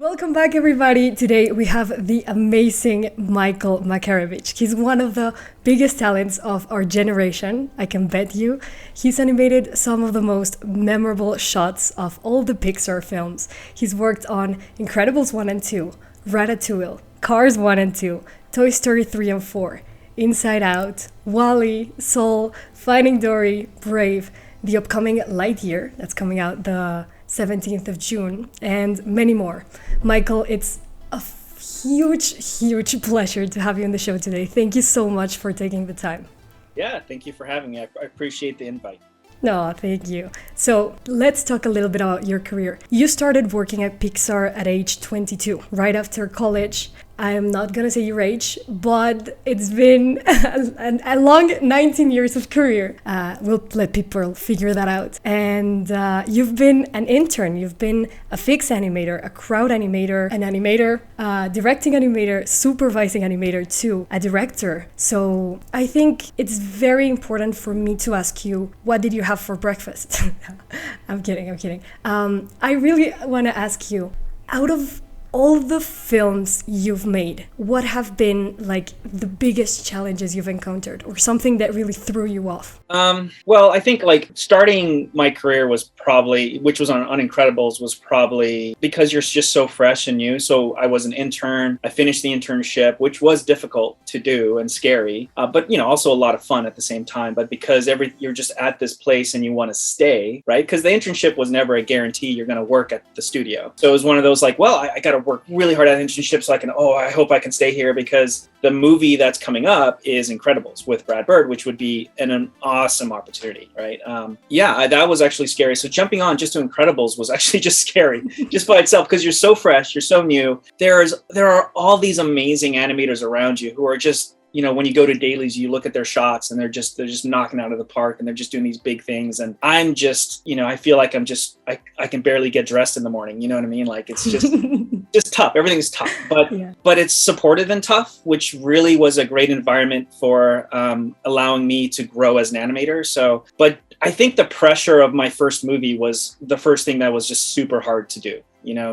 Welcome back, everybody. Today we have the amazing Michal Makarewicz. He's one of the biggest talents of our generation, I can bet you. He's animated some of the most memorable shots of all the PIXAR films. He's worked on Incredibles 1 and 2, Ratatouille, Cars 1 and 2, Toy Story 3 and 4, Inside Out, WALL-E, Soul, Finding Dory, Brave, the upcoming Lightyear that's coming out the 17th of June, and many more. Michal, it's a huge pleasure to have you on the show today. Thank you so much for taking the time. Yeah, thank you for having me. I appreciate the invite. No, thank you. So let's talk a little bit about your career. You started working at PIXAR at age 22, right after college. I am not gonna say your age, but it's been a long 19 years of career. We'll let people figure that out. And you've been an intern, you've been a fix animator, a crowd animator, an animator, directing animator, supervising animator too, a director. So I think it's very important for me to ask you, what did you have for breakfast? I'm kidding. I really wanna ask you, out of all the films you've made, what have been like the biggest challenges you've encountered, or something that really threw you off? Well, I think like starting my career was probably, which was on Incredibles, was probably because you're just so fresh and new. So I was an intern. I finished the internship, which was difficult to do and scary, but also a lot of fun at the same time. But because you're just at this place and you want to stay, right? Because the internship was never a guarantee you're going to work at the studio. So it was one of those like, well, I got to work really hard at internship so I hope I can stay here, because the movie that's coming up is Incredibles with Brad Bird, which would be an awesome opportunity, right? That was actually scary. So jumping on just to Incredibles was actually just scary just by itself, because you're so fresh, you're so new. There are all these amazing animators around you who are just, when you go to dailies, you look at their shots and they're just knocking out of the park, and they're just doing these big things. And I'm just, I feel like I can barely get dressed in the morning. You know what I mean? Like it's just, just tough. Everything's tough, but it's supportive and tough, which really was a great environment for allowing me to grow as an animator. So, but I think the pressure of my first movie was the first thing that was just super hard to do.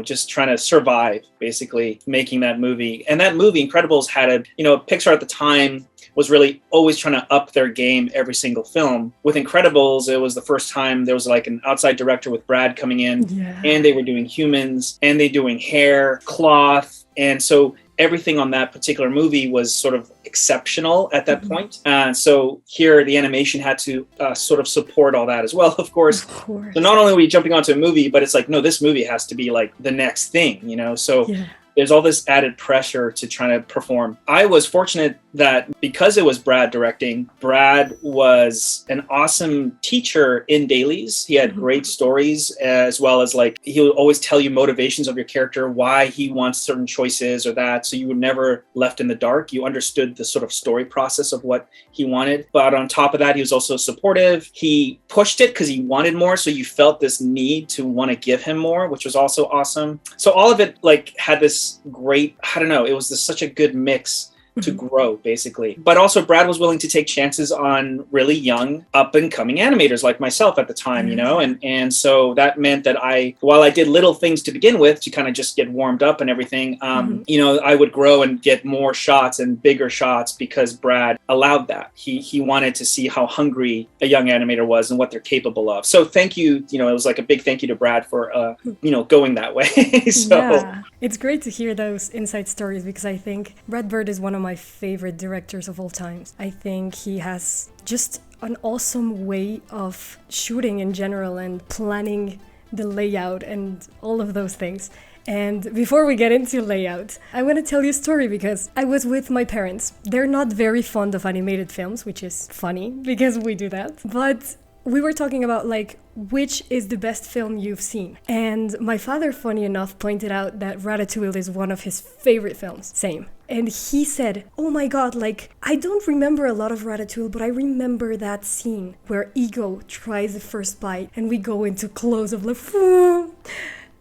Just trying to survive, basically making that movie. And that movie, Incredibles, had Pixar at the time was really always trying to up their game every single film. With Incredibles, it was the first time there was like an outside director with Brad coming in, and they were doing humans, and they doing hair, cloth. And so everything on that particular movie was sort of exceptional at that point. So here the animation had to sort of support all that as well, of course. So not only are we jumping onto a movie, but it's like, no, this movie has to be like the next thing, So there's all this added pressure to try to perform. I was fortunate that because it was Brad directing, Brad was an awesome teacher in dailies. He had great stories, as well as like he would always tell you motivations of your character, why he wants certain choices or that. So you were never left in the dark. You understood the sort of story process of what he wanted. But on top of that, he was also supportive. He pushed it because he wanted more. So you felt this need to want to give him more, which was also awesome. So all of it like had this great, it was such a good mix to grow, basically. But also Brad was willing to take chances on really young up and coming animators like myself at the time, and so that meant that while I did little things to begin with to kind of just get warmed up and everything, I would grow and get more shots and bigger shots because Brad allowed that. He wanted to see how hungry a young animator was and what they're capable of. So thank you, it was like a big thank you to Brad for going that way. It's great to hear those inside stories, because I think Brad Bird is one of my favorite directors of all times. I think he has just an awesome way of shooting in general and planning the layout and all of those things. And before we get into layout, I want to tell you a story, because I was with my parents. They're not very fond of animated films, which is funny because we do that. But we were talking about like, which is the best film you've seen? And my father, funny enough, pointed out that Ratatouille is one of his favorite films. Same. And he said, oh my God, like, I don't remember a lot of Ratatouille, but I remember that scene where Ego tries the first bite and we go into close-up like,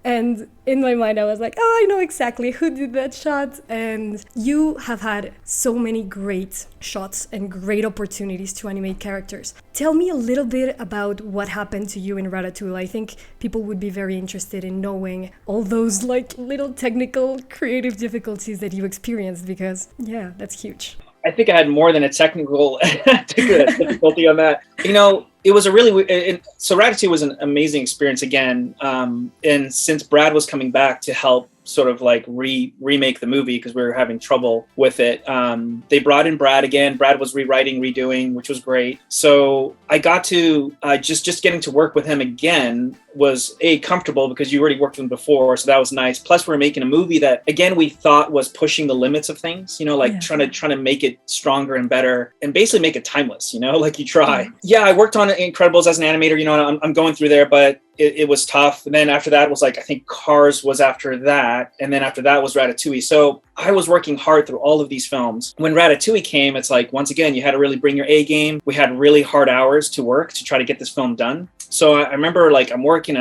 And in my mind, I was like, oh, I know exactly who did that shot. And you have had so many great shots and great opportunities to animate characters. Tell me a little bit about what happened to you in Ratatouille. I think people would be very interested in knowing all those like little technical, creative difficulties that you experienced, because yeah, that's huge. I think I had more than a technical difficulty on that. You know, it was a really, so Ratatouille was an amazing experience again. And since Brad was coming back to help sort of like remake the movie because we were having trouble with it, they brought in Brad again. Brad was rewriting, redoing, which was great. So I got to just getting to work with him again was comfortable because you already worked with him before, so that was nice. Plus we were making a movie that again we thought was pushing the limits of things, you know, like trying to make it stronger and better and basically make it timeless, you know, like you try. Yeah, I worked on Incredibles as an animator, you know, I'm going through there, but it was tough. And then after that was like, I think Cars was after that. And then after that was Ratatouille. So I was working hard through all of these films. When Ratatouille came, it's like, once again, you had to really bring your A game. We had really hard hours to work to try to get this film done. So I remember like I'm working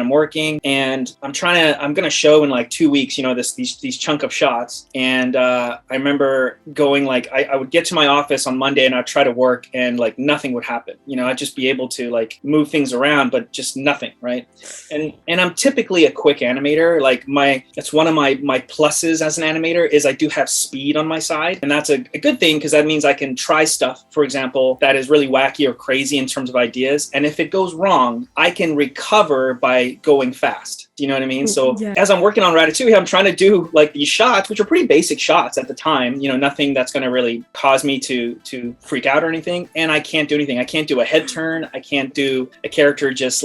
and I'm going to show in like 2 weeks, you know, these chunk of shots. And I remember going like, I would get to my office on Monday and I'd try to work and like nothing would happen. You know, I'd just be able to like move things around, but just nothing. Right. And I'm typically a quick animator. Like that's one of my pluses as an animator is I do have speed on my side. And that's a good thing because that means I can try stuff, for example, that is really wacky or crazy in terms of ideas. And if it goes wrong, I can recover by going fast. Do you know what I mean? So as I'm working on Ratatouille, I'm trying to do like these shots, which are pretty basic shots at the time, you know, nothing that's going to really cause me to freak out or anything. And I can't do anything. I can't do a head turn. I can't do a character just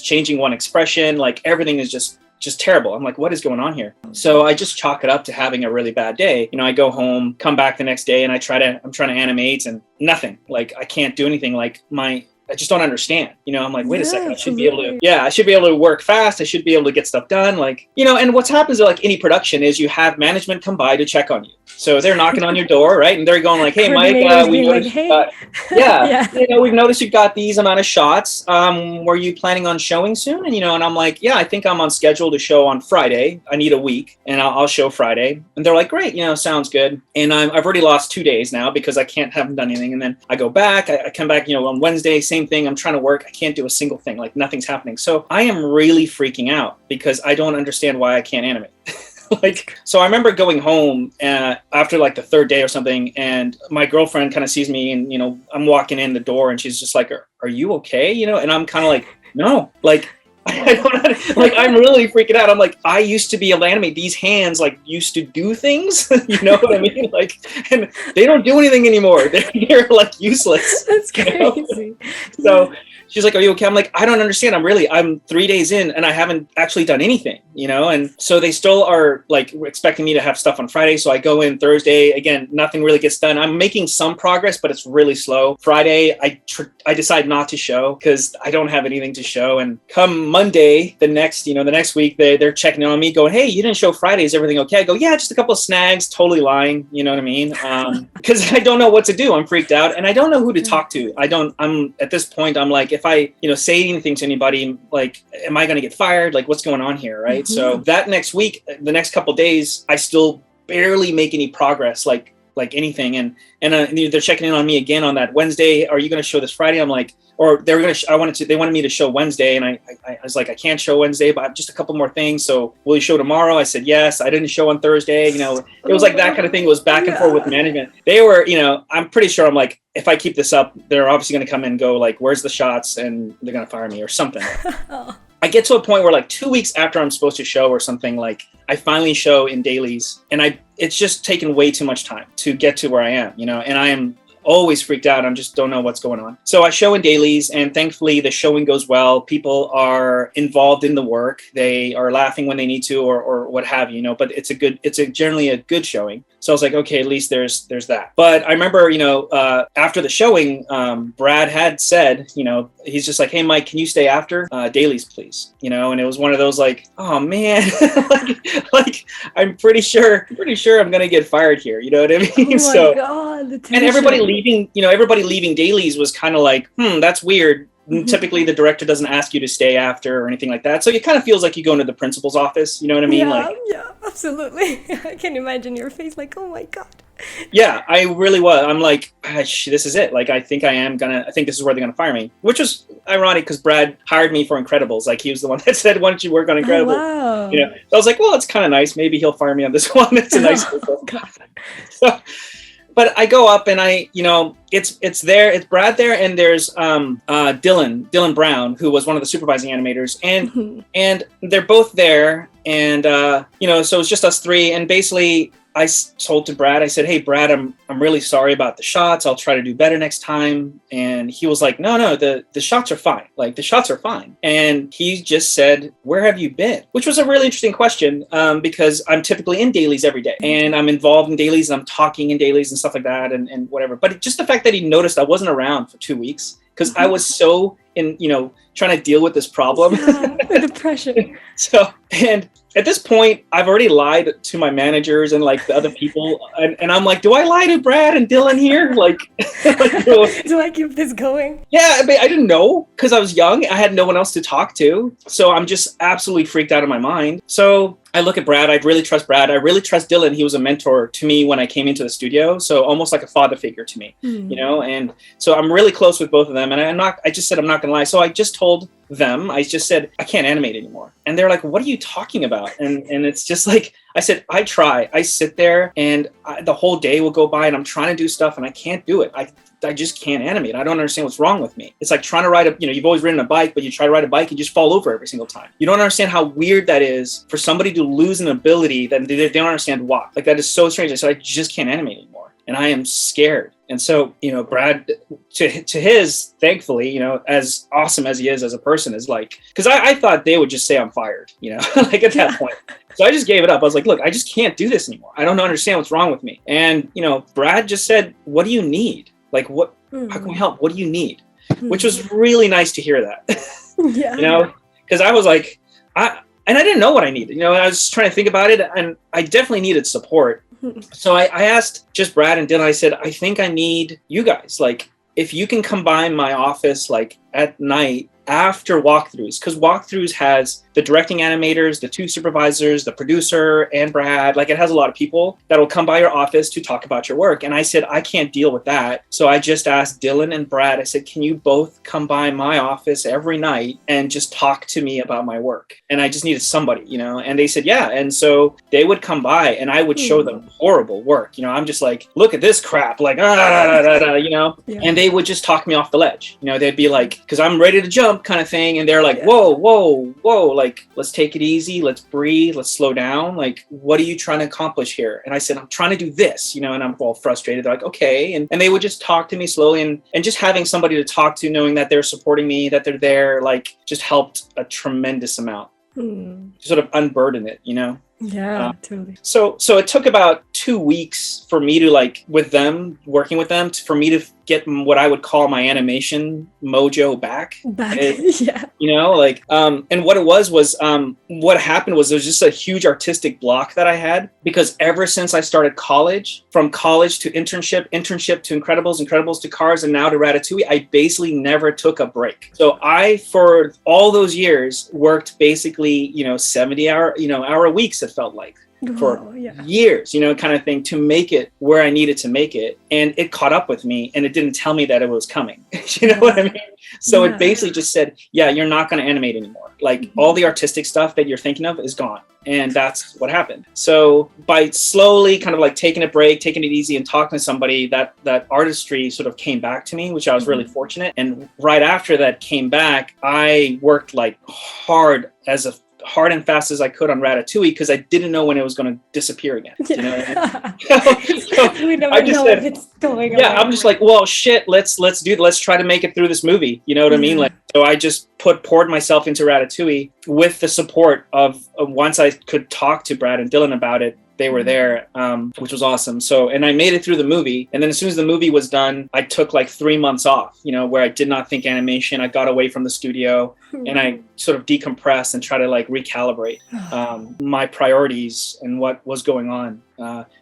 changing one expression. Like everything is just terrible. I'm like, what is going on here? So I just chalk it up to having a really bad day. You know, I go home, come back the next day and I'm trying to animate and nothing. Like I can't do anything. Like I just don't understand. You know, I'm like, wait a second, I should be able to work fast. I should be able to get stuff done. Like, you know, and what happens like any production is you have management come by to check on you. So they're knocking on your door, right? And they're going like, hey, Mike, we noticed you know, we've noticed you've got these amount of shots. Were you planning on showing soon? And, you know, and I'm like, yeah, I think I'm on schedule to show on Friday. I need a week and I'll show Friday. And they're like, great, you know, sounds good. And I've already lost 2 days now because haven't done anything. And then I go back, I come back, you know, on Wednesday, same thing. I'm trying to work. I can't do a single thing. Like nothing's happening. So I am really freaking out because I don't understand why I can't animate. So I remember going home after like the third day or something, and my girlfriend kind of sees me, and you know, I'm walking in the door, and she's just like, "Are you okay?" You know, and I'm kind of like, "No, like." I don't like. I'm really freaking out. I'm like, I used to be able to animate. These hands like used to do things. You know what I mean? Like, and they don't do anything anymore. They're like useless. That's crazy. So she's like, are you okay? I'm like, I don't understand. I'm 3 days in and I haven't actually done anything, you know? And so they still are like expecting me to have stuff on Friday. So I go in Thursday, again, nothing really gets done. I'm making some progress, but it's really slow. Friday, I decide not to show because I don't have anything to show. And come Monday, the next week, they're checking in on me going, hey, you didn't show Friday. Is everything okay? I go, yeah, just a couple of snags, totally lying. You know what I mean? Because I don't know what to do. I'm freaked out and I don't know who to talk to. I'm at this point, I'm like, if I, say anything to anybody, like, am I going to get fired? Like, what's going on here? Right. Mm-hmm. So that next week, the next couple of days, I still barely make any progress, like anything. And they're checking in on me again on that Wednesday. Are you going to show this Friday? I'm like, or they wanted me to show Wednesday. And I was like, I can't show Wednesday, but I have just a couple more things. So will you show tomorrow? I said, yes. I didn't show on Thursday. It was like that kind of thing. It was back and forth with management. They were, I'm pretty sure I'm like, if I keep this up, they're obviously going to come in and go like, where's the shots? And they're going to fire me or something. I get to a point where like 2 weeks after I'm supposed to show or something, like I finally show in dailies and it's just taken way too much time to get to where I am, and I am always freaked out. I just don't know what's going on. So I show in dailies and thankfully the showing goes well. People are involved in the work. They are laughing when they need to or what have you, but it's generally a good showing. So I was like, okay, at least there's that. But I remember, after the showing, Brad had said, he's just like, hey, Mike, can you stay after dailies, please? And it was one of those like, oh man, like I'm pretty sure I'm going to get fired here. You know what I mean? Oh my God, and everybody leaving dailies was kind of like, that's weird. Typically the director doesn't ask you to stay after or anything like that. So it kind of feels like you go into the principal's office. You know what I mean? Yeah, absolutely. I can imagine your face like, oh my God. Yeah, I really was. I'm like, this is it. Like, I think this is where they're going to fire me, which was ironic because Brad hired me for Incredibles. Like, he was the one that said, why don't you work on Incredibles? Oh, wow. You know, so I was like, well, it's kind of nice. Maybe he'll fire me on this one. It's a nice. So, but I go up and it's Brad there, and there's Dylan Brown, who was one of the supervising animators, and they're both there, and so it's just us three, and basically I told to Brad, I said, hey, Brad, I'm really sorry about the shots. I'll try to do better next time. And he was like, no, the shots are fine. Like, the shots are fine. And he just said, where have you been? Which was a really interesting question, because I'm typically in dailies every day, and I'm involved in dailies, and I'm talking in dailies and stuff like that, and whatever. But just the fact that he noticed I wasn't around for 2 weeks, because I was so trying to deal with this problem. Yeah, the depression. So, and at this point, I've already lied to my managers and like the other people, and I'm like, do I lie to Brad and Dylan here? Like, do I keep this going? Yeah, I didn't know because I was young. I had no one else to talk to, so I'm just absolutely freaked out of my mind. So I look at Brad. I really trust Brad. I really trust Dylan. He was a mentor to me when I came into the studio, so almost like a father figure to me, And so I'm really close with both of them. And I just said I'm not gonna lie. So I just told them, I just said, I can't animate anymore. And they're like, what are you talking about? And it's just like, I said, I try. I sit there and the whole day will go by and I'm trying to do stuff and I can't do it. I just can't animate. I don't understand what's wrong with me. It's like trying to ride you've always ridden a bike, but you try to ride a bike and you just fall over every single time. You don't understand how weird that is for somebody to lose an ability that they don't understand why. Like, that is so strange. I said, I just can't animate anymore. And I am scared. And so, Brad, to his, thankfully, as awesome as he is as a person, is like, because I thought they would just say I'm fired, like at that point. So I just gave it up. I was like, look, I just can't do this anymore. I don't understand what's wrong with me. And, Brad just said, what do you need? Like, what, how can we help? What do you need? Which was really nice to hear that, because I was like, I didn't know what I needed. I was trying to think about it, and I definitely needed support. So I asked just Brad and Dylan, I said, I think I need you guys. Like, if you can combine my office, like at night after walkthroughs, because walkthroughs has the directing animators, the two supervisors, the producer, and Brad. Like, it has a lot of people that will come by your office to talk about your work. And I said, I can't deal with that. So I just asked Dylan and Brad, I said, can you both come by my office every night and just talk to me about my work? And I just needed somebody, and they said, yeah. And so they would come by and I would show them horrible work. I'm just like, look at this crap, like, and they would just talk me off the ledge. They'd be like, because I'm ready to jump kind of thing. And they're like, whoa, like, let's take it easy. Let's breathe. Let's slow down. Like, what are you trying to accomplish here? And I said, I'm trying to do this, and I'm all frustrated. They're like, okay. And they would just talk to me slowly, and just having somebody to talk to, knowing that they're supporting me, that they're there, like, just helped a tremendous amount. Sort of unburden it, Yeah, totally. So it took about 2 weeks for me to, like, working with them, for me to get what I would call my animation mojo back. Yeah. And what it was what happened was there was just a huge artistic block that I had, because ever since I started college, from college to internship to Incredibles to Cars, and now to Ratatouille, I basically never took a break. So I, for all those years, worked basically, 70-hour weeks, it felt like. For years, kind of thing, to make it where I needed to make it. And it caught up with me, and it didn't tell me that it was coming. You know what I mean? So it basically just said, yeah, you're not going to animate anymore. Like, all the artistic stuff that you're thinking of is gone. And that's what happened. So by slowly kind of like taking a break, taking it easy, and talking to somebody, that artistry sort of came back to me, which I was really fortunate. And right after that came back, I worked like hard and fast as I could on Ratatouille, because I didn't know when it was going to disappear again. You know what I mean? So we never know if it's going away. I'm just like, well, shit, let's try to make it through this movie. You know what I mean? Like, so I just poured myself into Ratatouille with the support of once I could talk to Brad and Dylan about it. they were there, which was awesome. So, and I made it through the movie. And then as soon as the movie was done, I took like 3 months off, where I did not think animation. I got away from the studio and I sort of decompressed and try to like recalibrate my priorities and what was going on.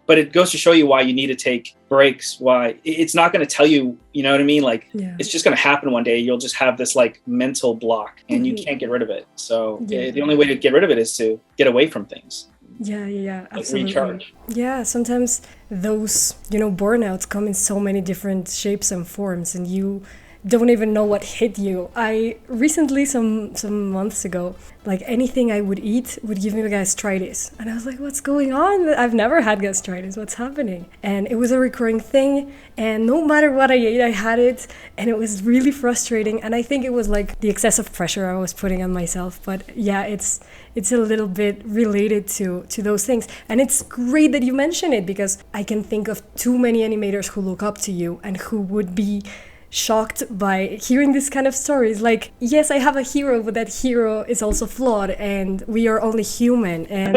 But it goes to show you why you need to take breaks, why it's not going to tell you, you know what I mean? Like, it's just going to happen one day. You'll just have this like mental block and you can't get rid of it. So the only way to get rid of it is to get away from things. Yeah, like absolutely. recharge. Yeah, sometimes those, burnouts come in so many different shapes and forms, and you don't even know what hit you. I recently, some months ago, like anything I would eat would give me gastritis. And I was like, what's going on? I've never had gastritis. What's happening? And it was a recurring thing. And no matter what I ate, I had it. And it was really frustrating. And I think it was like the excessive pressure I was putting on myself. But yeah, it's a little bit related to those things. And it's great that you mention it, because I can think of too many animators who look up to you and who would be shocked by hearing this kind of stories. Like, yes, I have a hero, but that hero is also flawed, and we are only human. And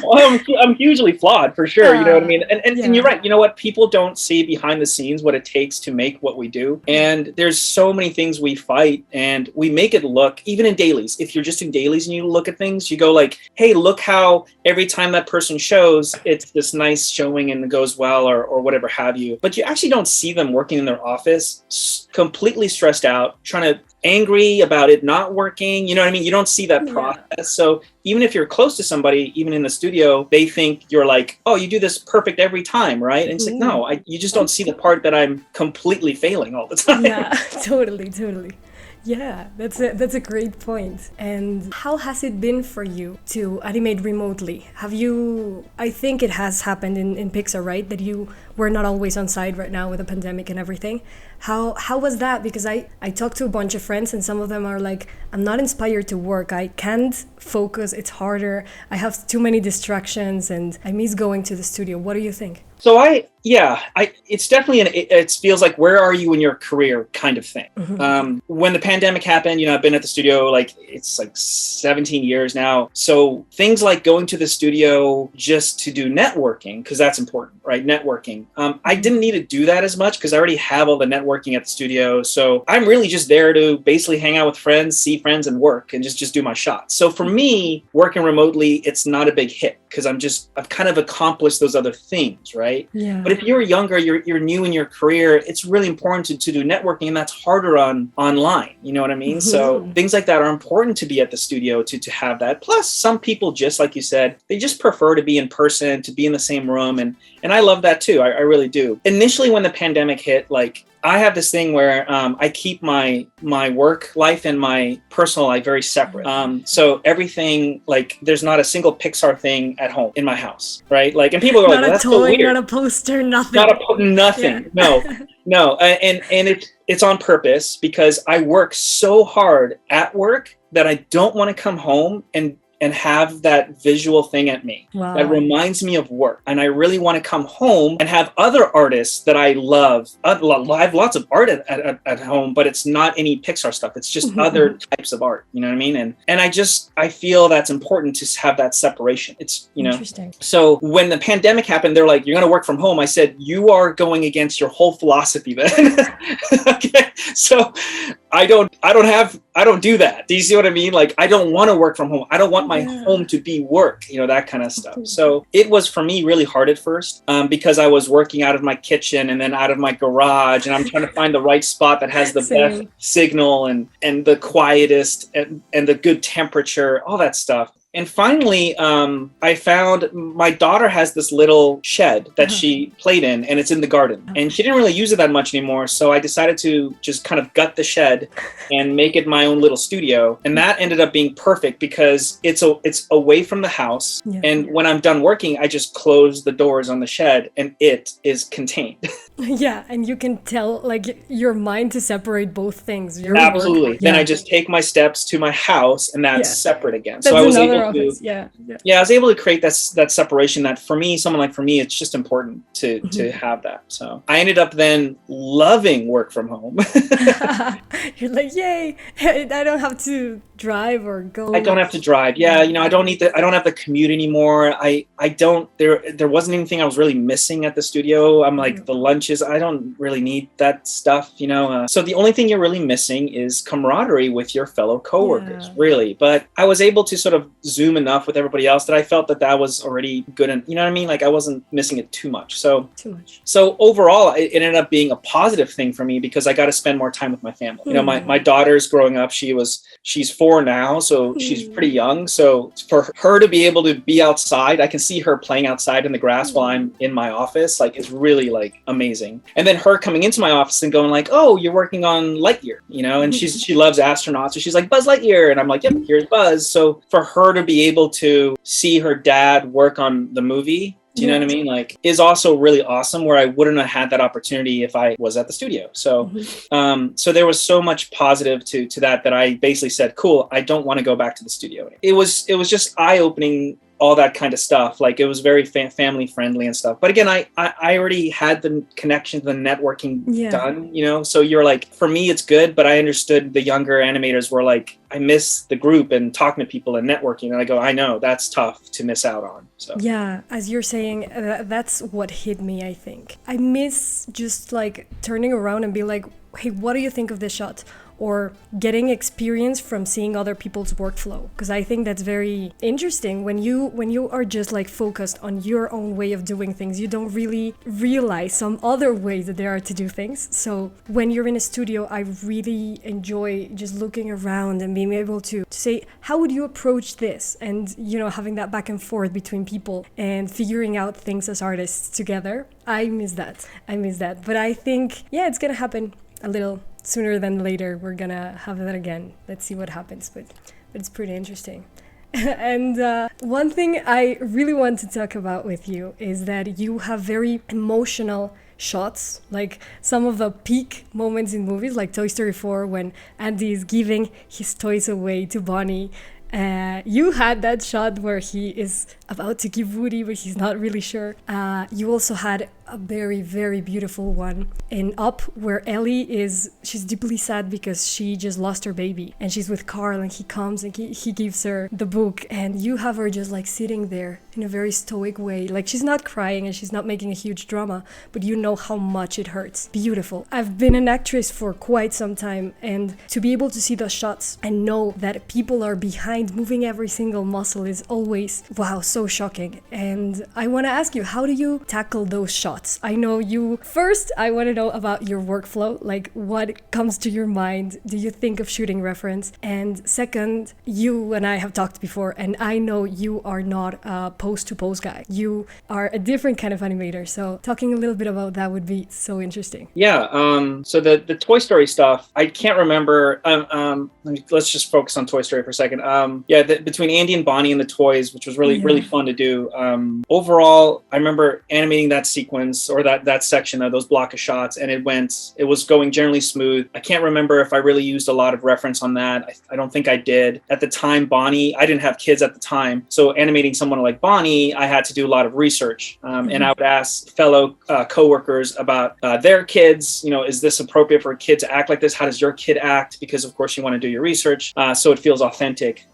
well, I'm hugely flawed for sure. You know what I mean? And you're right. You know what? People don't see behind the scenes what it takes to make what we do. And there's so many things we fight, and we make it look, even in dailies. If you're just in dailies and you look at things, you go like, hey, look how every time that person shows, it's this nice showing and it goes well, or whatever have you. But you actually don't see them working in their office completely stressed out, trying to angry about it not working. You know what I mean? You don't see that process. So even if you're close to somebody, even in the studio, they think you're like, oh, you do this perfect every time, right? And it's like, no, you just don't see the part that I'm completely failing all the time. Yeah, totally. Yeah, that's a great point. And how has it been for you to animate remotely? I think it has happened in PIXAR, right? That you were not always on site right now with the pandemic and everything. How was that? Because I talked to a bunch of friends, and some of them are like, I'm not inspired to work. I can't focus. It's harder. I have too many distractions and I miss going to the studio. What do you think? So it's definitely it feels like, where are you in your career kind of thing. When the pandemic happened, I've been at the studio, like it's like 17 years now. So things like going to the studio just to do networking, because that's important, right? Networking. I didn't need to do that as much because I already have all the networking at the studio. So I'm really just there to basically hang out with friends, see friends, and work, and just do my shots. So for me, working remotely, it's not a big hit because I've kind of accomplished those other things, right? Yeah. But if you're younger, you're new in your career, it's really important to do networking, and that's harder online. You know what I mean? So things like that are important to be at the studio to have that. Plus, some people, just like you said, they just prefer to be in person, to be in the same room, and I love that too. I really do. Initially, when the pandemic hit, like, I have this thing where I keep my work life and my personal life very separate. So everything, like, there's not a single PIXAR thing at home in my house, right? Like, and people are like, that's so weird. Not a poster, nothing. Nothing. Yeah. No. And it's on purpose, because I work so hard at work that I don't want to come home and have that visual thing at me. Wow. That reminds me of work. And I really want to come home and have other artists that I love. I have lots of art at home, but it's not any PIXAR stuff. It's just other types of art. You know what I mean? And I feel that's important to have that separation. It's, Interesting. So when the pandemic happened, they're like, you're going to work from home. I said, you are going against your whole philosophy then. Okay. So I don't do that. Do you see what I mean? Like, I don't want to work from home. I don't want my home to be work, that kind of stuff. So it was, for me, really hard at first, because I was working out of my kitchen and then out of my garage, and I'm trying to find the right spot that has the best signal and the quietest and the good temperature, all that stuff. And finally, I found my daughter has this little shed that she played in, and it's in the garden. And she didn't really use it that much anymore. So I decided to just kind of gut the shed and make it my own little studio. And that ended up being perfect because it's away from the house. Yeah. And when I'm done working, I just close the doors on the shed and it is contained. Yeah, and you can tell, like, your mind to separate both things. Absolutely. Work. Then I just take my steps to my house, and that's separate again. That's so I was able to, I was able to create that separation that, for me, someone like for me, it's just important to have that. So I ended up then loving work from home. You're like, yay! I don't have to drive or go? I don't have to drive. Yeah, I don't have the commute anymore. There wasn't anything I was really missing at the studio. I'm like, the lunches, I don't really need that stuff, So the only thing you're really missing is camaraderie with your fellow coworkers, really. But I was able to sort of zoom enough with everybody else that I felt that was already good. And you know what I mean? Like I wasn't missing it too much. So overall, it ended up being a positive thing for me because I got to spend more time with my family. My daughter's growing up. She's 4 now, so she's pretty young. So for her to be able to be outside, I can see her playing outside in the grass while I'm in my office. Like it's really like amazing. And then her coming into my office and going like, "Oh, you're working on Lightyear," and she loves astronauts. So she's like, "Buzz Lightyear," and I'm like, "Yep, here's Buzz." So for her to be able to see her dad work on the movie, do you know what I mean? Like, is also really awesome, where I wouldn't have had that opportunity if I was at the studio. So, so there was so much positive to that I basically said, cool, I don't want to go back to the studio. It was just eye-opening, all that kind of stuff. Like it was very family friendly and stuff. But again, I already had the connection, the networking done, so you're like, for me, it's good. But I understood the younger animators were like, I miss the group and talking to people and networking. And I go, I know that's tough to miss out on. So yeah, as you're saying, that's what hit me, I think. I miss just like turning around and be like, hey, what do you think of this shot? Or getting experience from seeing other people's workflow, because I think that's very interesting. When you are just like focused on your own way of doing things, you don't really realize some other ways that there are to do things. So when you're in a studio, I really enjoy just looking around and being able to say, how would you approach this? And having that back and forth between people and figuring out things as artists together. I miss that. But I think, it's gonna happen a little sooner than later. We're gonna have that again. Let's see what happens, but it's pretty interesting. And one thing I really want to talk about with you is that you have very emotional shots, like some of the peak moments in movies, like Toy Story 4 when Andy is giving his toys away to Bonnie. You had that shot where he is about to give Woody, but he's not really sure. You also had a very, very beautiful one in Up, where she's deeply sad because she just lost her baby, and she's with Carl, and he comes and he gives her the book, and you have her just like sitting there in a very stoic way. Like she's not crying and she's not making a huge drama, but you know how much it hurts. Beautiful. I've been an actress for quite some time, and to be able to see those shots and know that people are behind moving every single muscle is always, wow, so shocking. And I want to ask you, how do you tackle those shots? I know you. First, I want to know about your workflow, like what comes to your mind. Do you think of shooting reference? And second, you and I have talked before, and I know you are not a pose-to-pose guy. You are a different kind of animator. So talking a little bit about that would be so interesting. Yeah. So the Toy Story stuff, I can't remember. Let's just focus on Toy Story for a second. Between Andy and Bonnie and the toys, which was really fun to do. Overall, I remember animating that sequence or that section of those block of shots, and it was going generally smooth. I can't remember if I really used a lot of reference on that. I don't think I did. At the time, Bonnie, I didn't have kids at the time, so animating someone like Bonnie, I had to do a lot of research, and I would ask fellow coworkers about their kids. Is this appropriate for a kid to act like this? How does your kid act? Because of course you want to do your research, so it feels authentic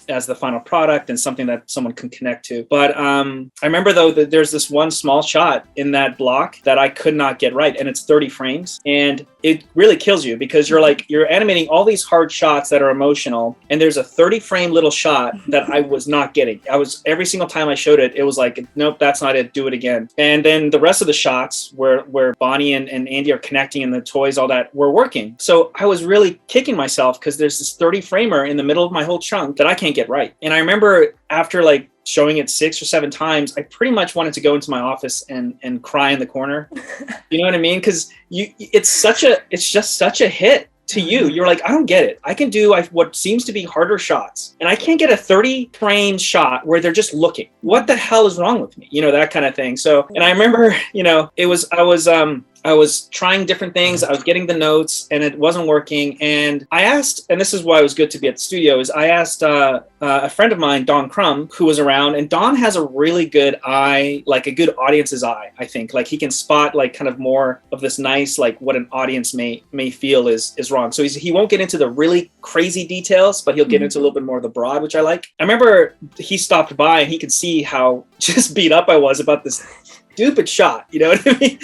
as the final product and something that someone can connect to. But I remember though that there's this one small shot in that block that I could not get right, and it's 30 frames, and it really kills you because you're animating all these hard shots that are emotional, and there's a 30 frame little shot that I was not getting. Every single time I showed it, it was like, nope, that's not it, do it again. And then the rest of the shots where Bonnie and Andy are connecting and the toys, all that, were working. So I was really kicking myself because there's this 30 framer in the middle of my whole chunk that I can't get right. And I remember after showing it 6 or 7 times, I pretty much wanted to go into my office and cry in the corner. You know what I mean? Because it's just such a hit to you. You're like, I don't get it. I can do what seems to be harder shots, and I can't get a 30 frame shot where they're just looking. What the hell is wrong with me? That kind of thing. So, and I remember, I was I was trying different things. I was getting the notes and it wasn't working. And I asked, and this is why it was good to be at the studio, is I asked a friend of mine, Don Crum, who was around, and Don has a really good eye, like a good audience's eye, I think. Like he can spot like kind of more of this nice, like what an audience may feel is wrong. So he won't get into the really crazy details, but he'll get into a little bit more of the broad, which I like. I remember he stopped by and he could see how just beat up I was about this stupid shot, you know what I mean?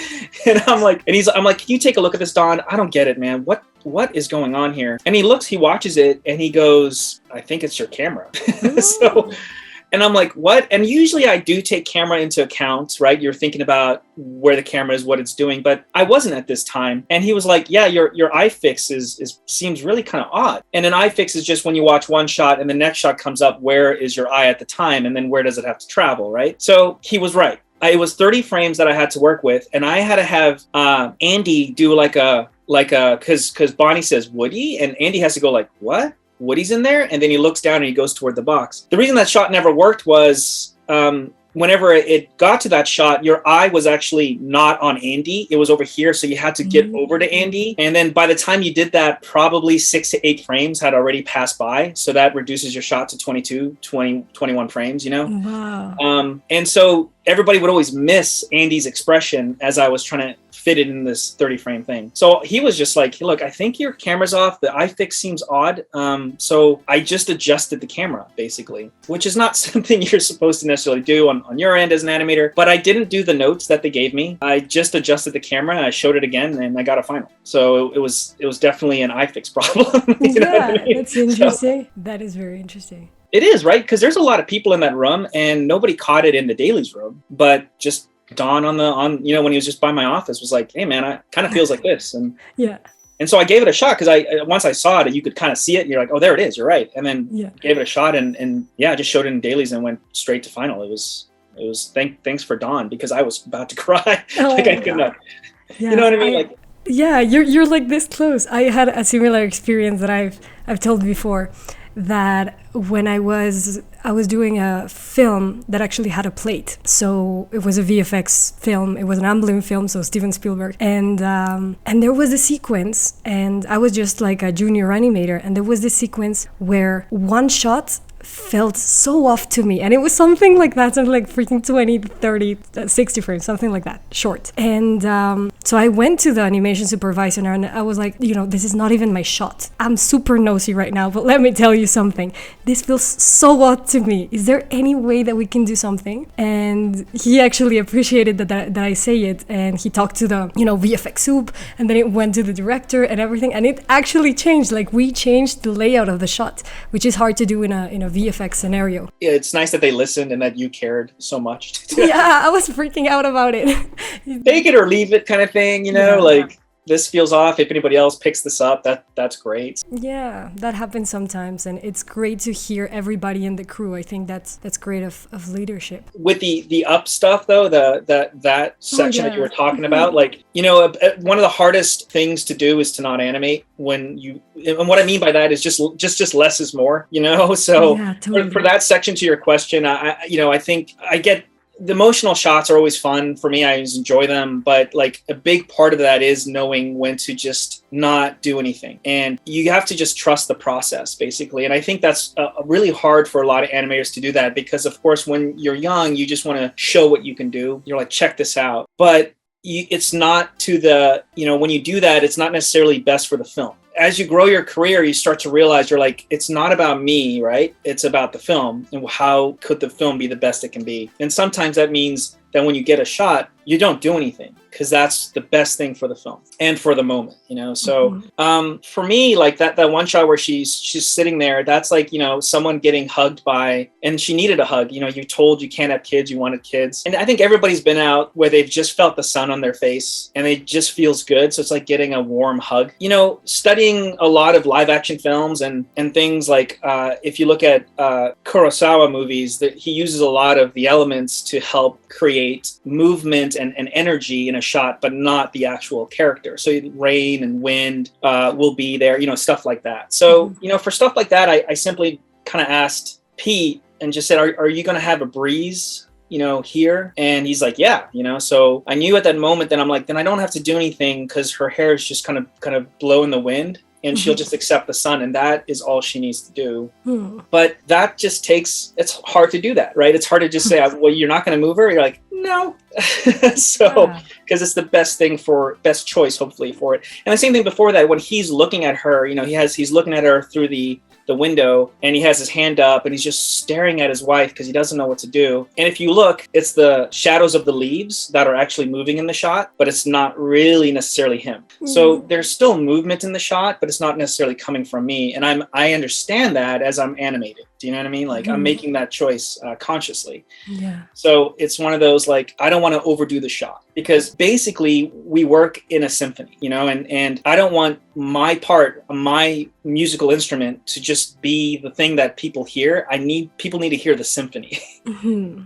And I'm like, can you take a look at this, Don? I don't get it, man. What is going on here? And he watches it, and he goes, I think it's your camera. So, and I'm like, what? And usually I do take camera into account, right? You're thinking about where the camera is, what it's doing, but I wasn't at this time. And he was like, yeah, your eye fix seems really kind of odd. And an eye fix is just when you watch one shot and the next shot comes up, where is your eye at the time? And then where does it have to travel, right? So he was right. It was 30 frames that I had to work with, and I had to have Andy do because Bonnie says Woody, and Andy has to go like, what? Woody's in there? And then he looks down and he goes toward the box. The reason that shot never worked was whenever it got to that shot, your eye was actually not on Andy. It was over here. So you had to get over to Andy. And then by the time you did that, probably 6 to 8 frames had already passed by. So that reduces your shot to 22, 20, 21 frames, you know? Wow. And so everybody would always miss Andy's expression as I was trying to fit it in this 30 frame thing. So he was just like, look, I think your camera's off. The eye fix seems odd. So I just adjusted the camera basically, which is not something you're supposed to necessarily do on your end as an animator, but I didn't do the notes that they gave me. I just adjusted the camera and I showed it again and I got a final. So it was definitely an eye fix problem. You know what I mean? That's interesting. So, that is very interesting. It is, right? Because there's a lot of people in that room and nobody caught it in the dailies room, but just Don when he was just by my office was like, hey man, I kind of feels like this. And and so I gave it a shot because once I saw it, you could kind of see it and you're like, oh, there it is. You're right. And then gave it a shot and I just showed it in dailies and went straight to final. It was thanks for Don because I was about to cry. Like I couldn't, you know what I mean? You're like this close. I had a similar experience that I've told before, that when I was doing a film that actually had a plate. So it was a VFX film. It was an Amblin film, so Steven Spielberg. And there was a sequence, and I was just like a junior animator, and there was this sequence where one shot felt so off to me, and it was something like that, something like freaking 20, 30, 60 frames, something like that, short. And so I went to the animation supervisor and I was like, this is not even my shot. I'm super nosy right now, but let me tell you something. This feels so odd to me. Is there any way that we can do something? And he actually appreciated that I say it, and he talked to the VFX soup, and then it went to the director and everything, and it actually changed. Like we changed the layout of the shot, which is hard to do in a VFX scenario. Yeah, it's nice that they listened and that you cared so much. Yeah, I was freaking out about it. Take it or leave it kind of thing, like this feels off. If anybody else picks this up, that's great. Yeah, that happens sometimes, and it's great to hear everybody in the crew. I think that's great of leadership. With the up stuff though, that section that you were talking about, like one of the hardest things to do is to not animate and what I mean by that is just less is more. So totally. for that section to your question, I think I get. The emotional shots are always fun for me. I always enjoy them, but like a big part of that is knowing when to just not do anything, and you have to just trust the process basically. And I think that's really hard for a lot of animators to do that, because of course when you're young you just want to show what you can do. You're like, check this out, but it's not to the when you do that, it's not necessarily best for the film. As you grow your career, you start to realize you're like, it's not about me, right? It's about the film, and how could the film be the best it can be? And sometimes that means that when you get a shot, you don't do anything, because that's the best thing for the film and for the moment, So for me, like that one shot where she's sitting there, that's like, someone getting hugged by, and she needed a hug. You're told you can't have kids, you wanted kids. And I think everybody's been out where they've just felt the sun on their face and it just feels good. So it's like getting a warm hug. Studying a lot of live action films and things like, if you look at Kurosawa movies, that he uses a lot of the elements to help create movement and energy in a shot, but not the actual character. So rain and wind will be there, stuff like that. So, for stuff like that, I simply kind of asked Pete and just said, are you going to have a breeze, here? And he's like, yeah, so I knew at that moment that I'm like, then I don't have to do anything because her hair is just kind of blow in the wind. And she'll just accept the sun, and that is all she needs to do. But that just it's hard to do that, right? It's hard to just say, well, you're not going to move her. You're like, no. So, because it's the best choice, hopefully, for it. And the same thing before that, when he's looking at her, he's looking at her through the window, and he has his hand up, and he's just staring at his wife because he doesn't know what to do. And if you look, it's the shadows of the leaves that are actually moving in the shot, but it's not really necessarily him. So there's still movement in the shot, but it's not necessarily coming from me. And I understand that as I'm animating. Do you know what I mean? Like I'm making that choice consciously. Yeah. So it's one of those, like, I don't want to overdo the shot, because basically we work in a symphony, and I don't want my part, my musical instrument, to just be the thing that people hear. People need to hear the symphony.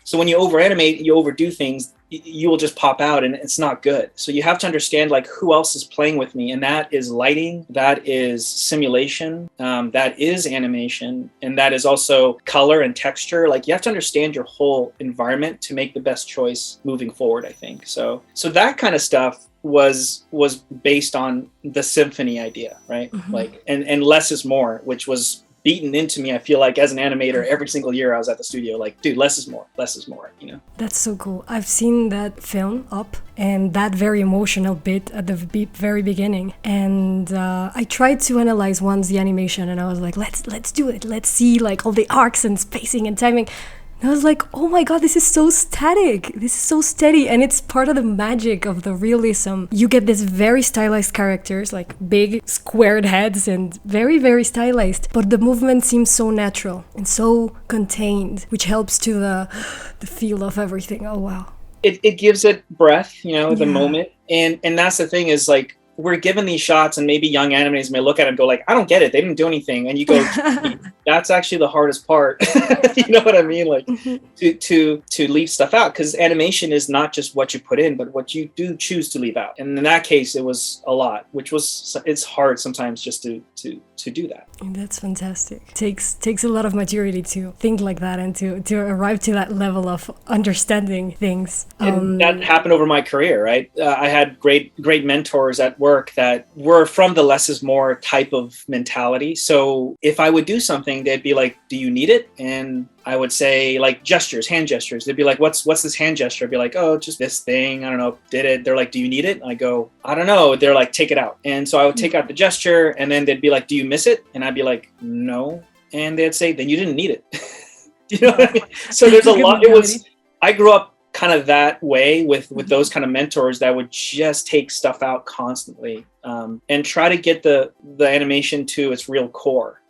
So when you over animate, you overdo things, you will just pop out, and it's not good. So you have to understand, like, who else is playing with me, and that is lighting, that is simulation, that is animation, and that is also color and texture. Like, you have to understand your whole environment to make the best choice moving forward, I think. So that kind of stuff was based on the symphony idea, right? Like, and less is more, which was beaten into me, I feel like, as an animator. Every single year I was at the studio, like, dude, less is more, That's so cool. I've seen that film Up, and that very emotional bit at the very beginning, and I tried to analyze once the animation, and I was like, let's do it, let's see, like, all the arcs and spacing and timing. And I was like, oh my god, this is so static. This is so steady. And it's part of the magic of the realism. You get this very stylized characters, like big squared heads and very, very stylized. But the movement seems so natural and so contained, which helps to the feel of everything. Oh, wow. It gives it breath, the moment. And that's the thing, is like, we're given these shots, and maybe young animators may look at it and go like, I don't get it. They didn't do anything. And you go, that's actually the hardest part. You know what I mean? Like to leave stuff out, because animation is not just what you put in, but what you do choose to leave out. And in that case, it was a lot, it's hard sometimes just to do that. That's fantastic. Takes a lot of maturity to think like that, and to arrive to that level of understanding things. And that happened over my career, right? I had great mentors at work that were from the less is more type of mentality. So if I would do something, they'd be like, do you need it? And I would say, like, gestures, hand gestures. They'd be like, what's this hand gesture? I'd be like, oh, just this thing. I don't know. Did it? They're like, do you need it? I go, I don't know. They're like, take it out. And so I would take out the gesture, and then they'd be like, do you miss it? And I'd be like, no. And they'd say, then you didn't need it. You know what I mean? So there's a lot. I grew up kind of that way with those kind of mentors that would just take stuff out constantly, and try to get the animation to its real core,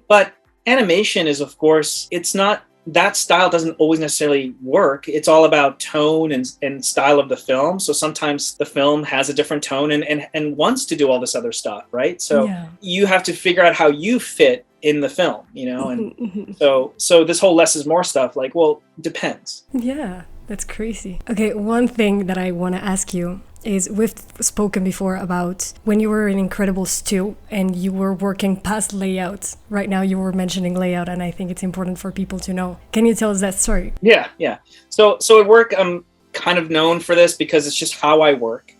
But animation is, of course, it's not, that style doesn't always necessarily work. It's all about tone and style of the film. So sometimes the film has a different tone and wants to do all this other stuff, right? So you have to figure out how you fit in the film, and so this whole less is more stuff, like, well, depends. Yeah, that's crazy. Okay, one thing that I want to ask you is, we've spoken before about when you were in Incredibles 2 and you were working past layout. Right now you were mentioning layout, and I think it's important for people to know. Can you tell us that story? Yeah. So at work, I'm kind of known for this because it's just how I work.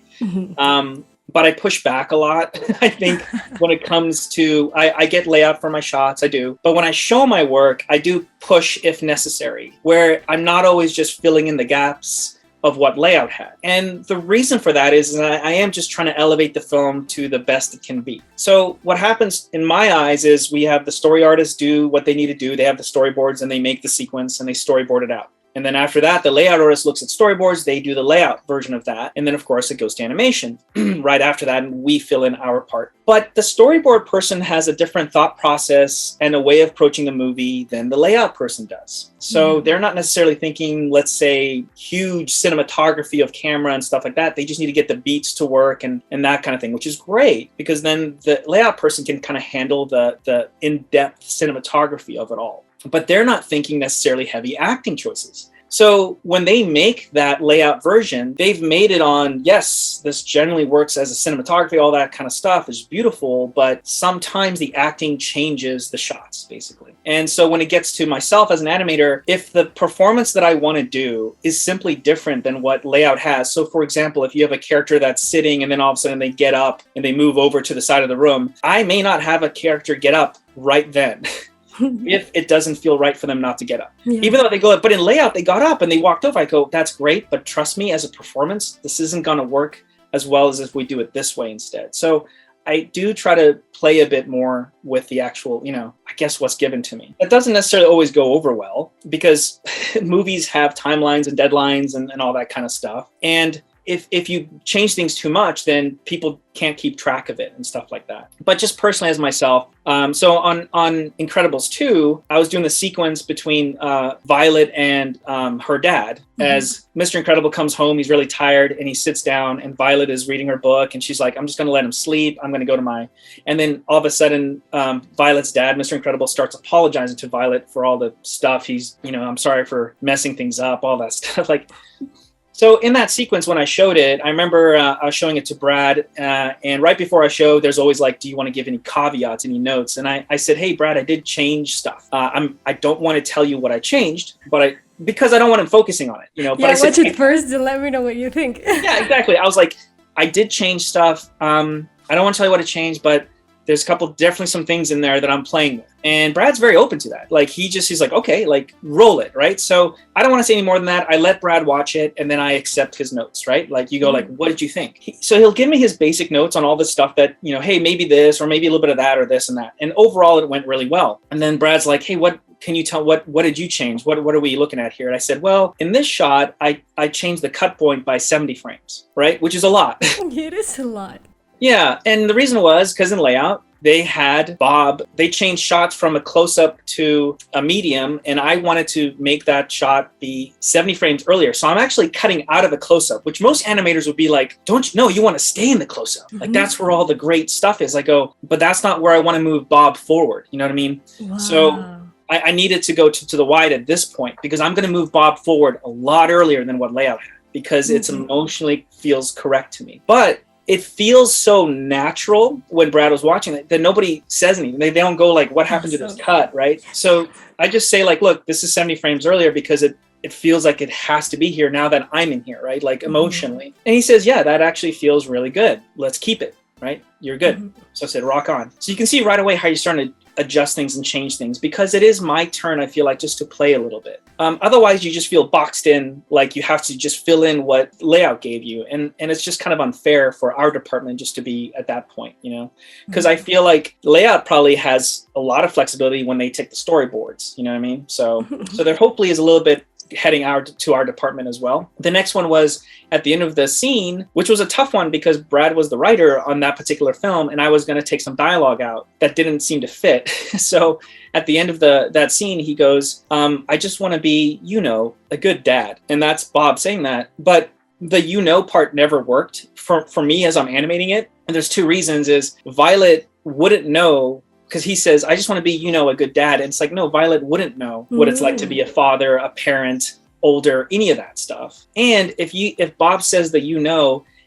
But I push back a lot. I think when it comes to, I get layout for my shots, I do. But when I show my work, I do push if necessary, where I'm not always just filling in the gaps of what layout had. And the reason for that is I am just trying to elevate the film to the best it can be. So what happens in my eyes is we have the story artists do what they need to do. They have the storyboards, and they make the sequence, and they storyboard it out. And then after that, the layout artist looks at storyboards, they do the layout version of that. And then, of course, it goes to animation right after that, and we fill in our part. But the storyboard person has a different thought process and a way of approaching the movie than the layout person does. So they're not necessarily thinking, let's say, huge cinematography of camera and stuff like that. They just need to get the beats to work and that kind of thing, which is great, because then the layout person can kind of handle the in-depth cinematography of it all. But they're not thinking necessarily heavy acting choices. So when they make that layout version, they've made it on, yes, this generally works as a cinematography, all that kind of stuff is beautiful, but sometimes the acting changes the shots, basically. And so when it gets to myself as an animator, if the performance that I want to do is simply different than what layout has. So for example, if you have a character that's sitting and then all of a sudden they get up and they move over to the side of the room, I may not have a character get up right then. If it doesn't feel right for them not to get up. Yeah. Even though they go up, but in layout, they got up and they walked over. I go, that's great, but trust me, as a performance, this isn't going to work as well as if we do it this way instead. So I do try to play a bit more with the actual, I guess what's given to me. That doesn't necessarily always go over well because movies have timelines and deadlines and all that kind of stuff. And if you change things too much, then people can't keep track of it and stuff like that. But just personally as myself, so on Incredibles 2, I was doing the sequence between Violet and her dad. As Mr. Incredible comes home, he's really tired and he sits down and Violet is reading her book and she's like, I'm just going to let him sleep. I'm going to go to my... And then all of a sudden, Violet's dad, Mr. Incredible, starts apologizing to Violet for all the stuff. He's, I'm sorry for messing things up, all that stuff. So in that sequence, when I showed it, I remember I was showing it to Brad, and right before I show, there's always like, do you want to give any caveats, any notes? And I said, hey, Brad, I did change stuff. I don't want to tell you what I changed, but because I don't want him focusing on it, But yeah, I said, watch it first and let me know what you think. Yeah, exactly. I was like, I did change stuff. I don't want to tell you what I changed, but there's definitely some things in there that I'm playing with. And Brad's very open to that. He's like, okay, roll it, right? So I don't want to say any more than that. I let Brad watch it and then I accept his notes, right? You go what did you think? So he'll give me his basic notes on all the stuff that, hey, maybe this, or maybe a little bit of that, or this and that. And overall it went really well. And then Brad's like, hey, what can you tell, what did you change? What are we looking at here? And I said, well, in this shot, I changed the cut point by 70 frames, right? Which is a lot. It is a lot. Yeah, and the reason was because in layout, they had Bob, they changed shots from a close-up to a medium, and I wanted to make that shot be 70 frames earlier. So I'm actually cutting out of the close-up, which most animators would be like, don't you know, you want to stay in the close-up. That's where all the great stuff is. I go, but that's not where I want to move Bob forward. You know what I mean? Wow. So I needed to go to the wide at this point because I'm going to move Bob forward a lot earlier than what layout had because it's emotionally feels correct to me. But it feels so natural when Brad was watching it that nobody says anything. They don't go what happened to this cut, right? So I just say look, this is 70 frames earlier because it feels like it has to be here now that I'm in here, right? Emotionally. And he says, yeah, that actually feels really good. Let's keep it, right? You're good. So I said, rock on. So you can see right away how you're starting to adjust things and change things because it is my turn, I feel like, just to play a little bit. Otherwise, you just feel boxed in, you have to just fill in what layout gave you. And it's just kind of unfair for our department just to be at that point, because I feel like layout probably has a lot of flexibility when they take the storyboards, you know what I mean? So there hopefully is a little bit heading to our department as well. The next one was at the end of the scene, which was a tough one because Brad was the writer on that particular film and I was going to take some dialogue out that didn't seem to fit. So at the end of that scene, he goes, I just want to be, a good dad. And that's Bob saying that. But the part never worked for me as I'm animating it. And there's two reasons is Violet wouldn't know because he says, I just want to be, a good dad. And it's like, no, Violet wouldn't know what it's like to be a father, a parent, older, any of that stuff. And if Bob says that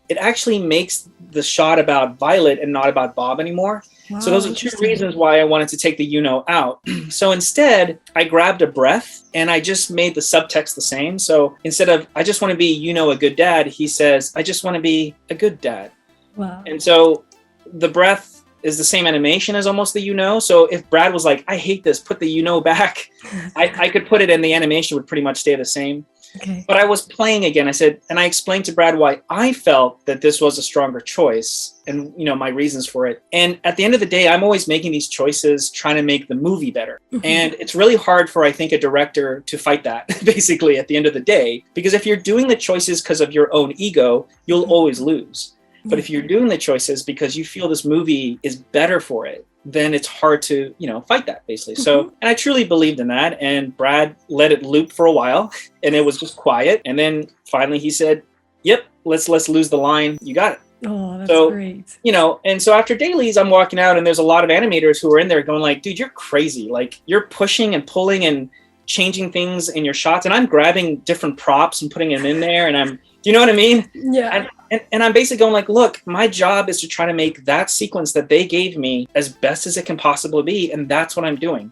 it actually makes the shot about Violet and not about Bob anymore. Wow, so those are two reasons why I wanted to take the out. So instead, I grabbed a breath and I just made the subtext the same. So instead of, I just want to be, a good dad, he says, I just want to be a good dad. Wow. And so the breath is the same animation as almost the So if Brad was like, I hate this, put the back, I could put it and the animation would pretty much stay the same. Okay. But I was playing again. I said, and I explained to Brad why I felt that this was a stronger choice and, my reasons for it. And at the end of the day, I'm always making these choices, trying to make the movie better. And it's really hard for, I think, a director to fight that basically at the end of the day, because if you're doing the choices because of your own ego, you'll always lose. But if you're doing the choices because you feel this movie is better for it, then it's hard to, fight that basically. So, and I truly believed in that. And Brad let it loop for a while and it was just quiet. And then finally he said, yep, let's lose the line. You got it. Oh, that's great. And so after dailies, I'm walking out and there's a lot of animators who are in there going dude, you're crazy. You're pushing and pulling and changing things in your shots, and I'm grabbing different props and putting them in there, and do you know what I mean? Yeah. And I'm basically going like, look, my job is to try to make that sequence that they gave me as best as it can possibly be, and that's what I'm doing.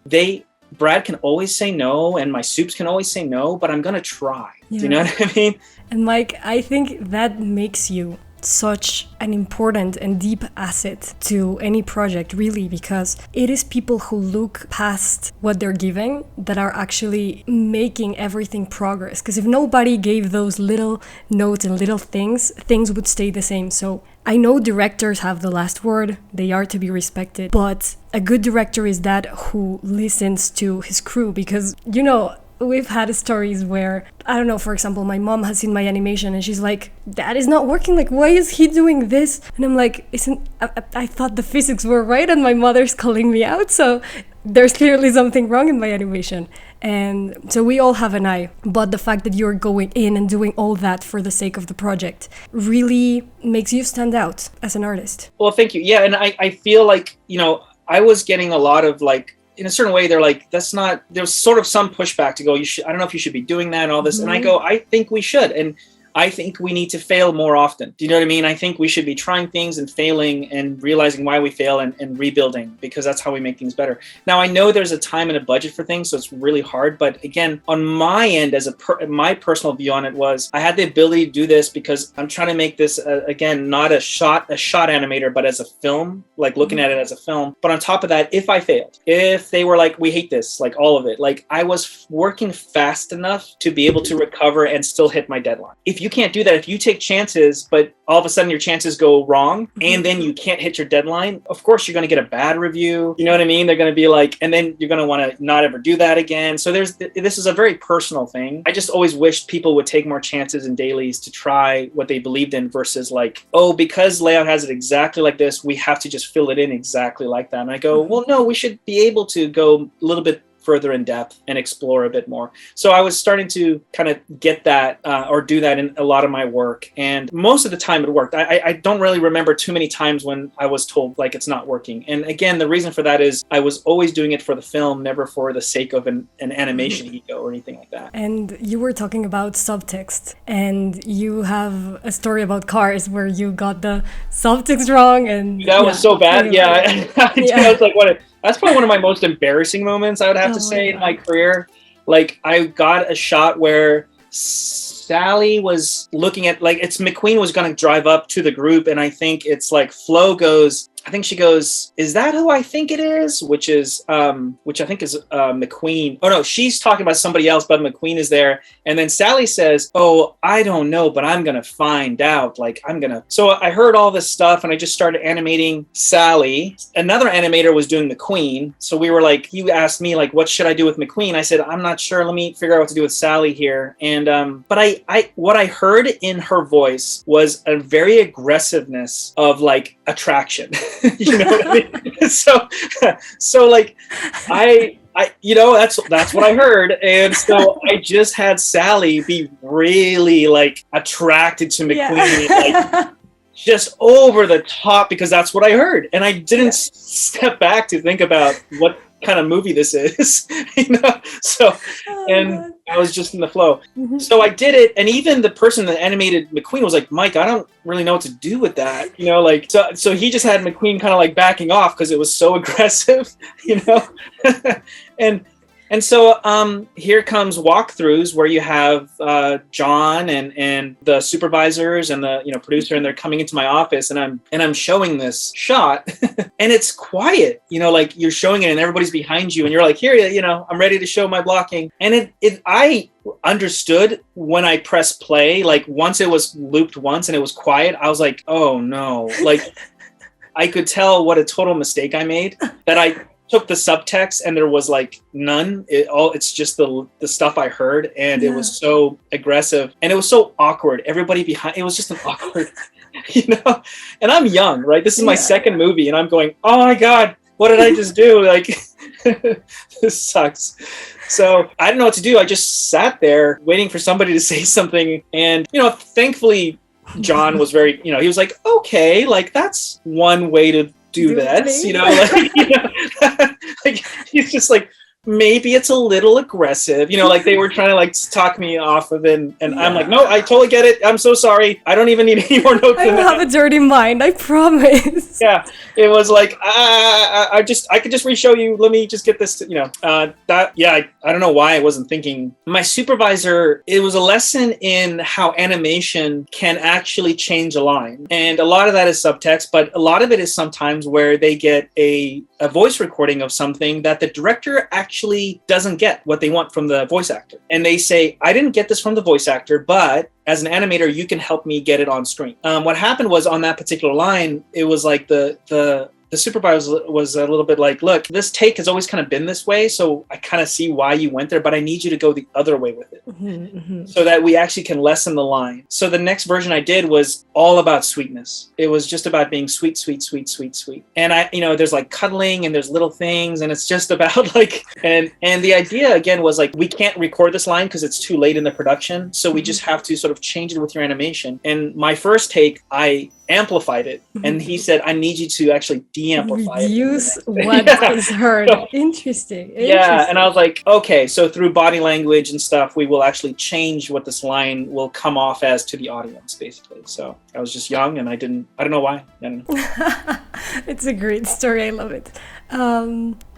Brad can always say no, and my soups can always say no, but I'm gonna try. Yeah. Do you know what I mean? And Mike, I think that makes you such an important and deep asset to any project, really, because it is people who look past what they're giving that are actually making everything progress. Because if nobody gave those little notes and little things would stay the same. So I know directors have the last word, they are to be respected, but a good director is that who listens to his crew, because, you know, we've had stories where, I don't know, for example, my mom has seen my animation and she's like, that is not working, like, why is he doing this? And I'm like, I thought the physics were right and my mother's calling me out, so there's clearly something wrong in my animation. And so we all have an eye, but the fact that you're going in and doing all that for the sake of the project really makes you stand out as an artist. Well, thank you. Yeah, and I feel like, you know, I was getting a lot of like, in a certain way, they're like, that's not, there's sort of some pushback to go, I don't know if you should be doing that and all this. Mm-hmm. And I go, I think we should. And I think we need to fail more often. Do you know what I mean? I think we should be trying things and failing and realizing why we fail and rebuilding, because that's how we make things better. Now, I know there's a time and a budget for things, so it's really hard. But again, on my end, my personal view on it was, I had the ability to do this because I'm trying to make this, again, not a shot animator, but as a film, like looking at it as a film. But on top of that, if I failed, if they were like, we hate this, like all of it, like I was working fast enough to be able to recover and still hit my deadline. If you can't do that, if you take chances, but all of a sudden your chances go wrong and then you can't hit your deadline, of course you're going to get a bad review. You know what I mean? They're going to be like, and then you're going to want to not ever do that again. So this is a very personal thing. I just always wish people would take more chances in dailies to try what they believed in versus like, oh, because layout has it exactly like this, we have to just fill it in exactly like that. And I go, well, no, we should be able to go a little bit further in depth and explore a bit more. So I was starting to kind of get that or do that in a lot of my work. And most of the time it worked. I don't really remember too many times when I was told like it's not working. And again, the reason for that is I was always doing it for the film, never for the sake of an animation ego or anything like that. And you were talking about subtext, and you have a story about Cars where you got the subtext wrong. And that was so bad. Yeah. I was like, that's probably one of my most embarrassing moments, I would have to say, in my career. Like, I got a shot where Sally was looking at, like, it's McQueen was going to drive up to the group, and I think it's like Flo goes, I think she goes, is that who I think it is? Which I think is McQueen. Oh no, she's talking about somebody else, but McQueen is there. And then Sally says, oh, I don't know, but I'm going to find out. So I heard all this stuff and I just started animating Sally. Another animator was doing McQueen. So we were like, he asked me like, what should I do with McQueen? I said, I'm not sure. Let me figure out what to do with Sally here. And, but what I heard in her voice was a very aggressiveness of like attraction. You know what I mean? So like I you know, that's what I heard. And so I just had Sally be really like attracted to McQueen, like just over the top, because that's what I heard. And I didn't step back to think about what kind of movie this is, you know? So, and I was just in the flow. Mm-hmm. So I did it. And even the person that animated McQueen was like, Mike, I don't really know what to do with that. You know, like, so he just had McQueen kind of like backing off because it was so aggressive, you know? And so here comes walkthroughs where you have John and the supervisors and the producer, and they're coming into my office, and I'm showing this shot and it's quiet, like you're showing it and everybody's behind you and you're like, here, I'm ready to show my blocking. And I understood when I pressed play, like once it was looped once and it was quiet, I was like, oh no, like I could tell what a total mistake I made, that I took the subtext and there was like none. It's just the stuff I heard, and it was so aggressive and it was so awkward. Everybody behind, it was just an awkward, and I'm young, right? This is my second movie and I'm going, oh my God, what did I just do? Like, this sucks. So I didn't know what to do. I just sat there waiting for somebody to say something. And, thankfully John was very, he was like, okay, like that's one way to do this, like, like he's just like, maybe it's a little aggressive, like they were trying to like talk me off of it, and I'm like, no, I totally get it. I'm so sorry. I don't even need any more notes. I don't have a dirty mind, I promise. Yeah, it was like, I could just re-show you. Let me just get this, I don't know why I wasn't thinking. My supervisor, it was a lesson in how animation can actually change a line. And a lot of that is subtext, but a lot of it is sometimes where they get a voice recording of something that the director actually doesn't get what they want from the voice actor. And they say, I didn't get this from the voice actor, but as an animator, you can help me get it on screen. What happened was on that particular line, it was like the supervisor was a little bit like, look, this take has always kind of been this way, so I kind of see why you went there, but I need you to go the other way with it so that we actually can lessen the line. So the next version I did was all about sweetness. It was just about being sweet, sweet, sweet, sweet, sweet. And there's like cuddling and there's little things, and it's just about like, and the idea again was like, we can't record this line because it's too late in the production. So we just have to sort of change it with your animation. And my first take, I amplified it, and he said, I need you to actually de-amplify it. Use what is heard. Interesting. Yeah, and I was like, okay, so through body language and stuff, we will actually change what this line will come off as to the audience, basically. So I was just young, and I don't know why. I don't know. It's a great story. I love it.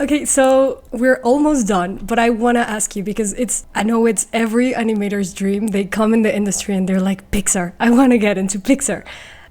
Okay, so we're almost done, but I want to ask you, because I know it's every animator's dream. They come in the industry and they're like, PIXAR, I want to get into PIXAR.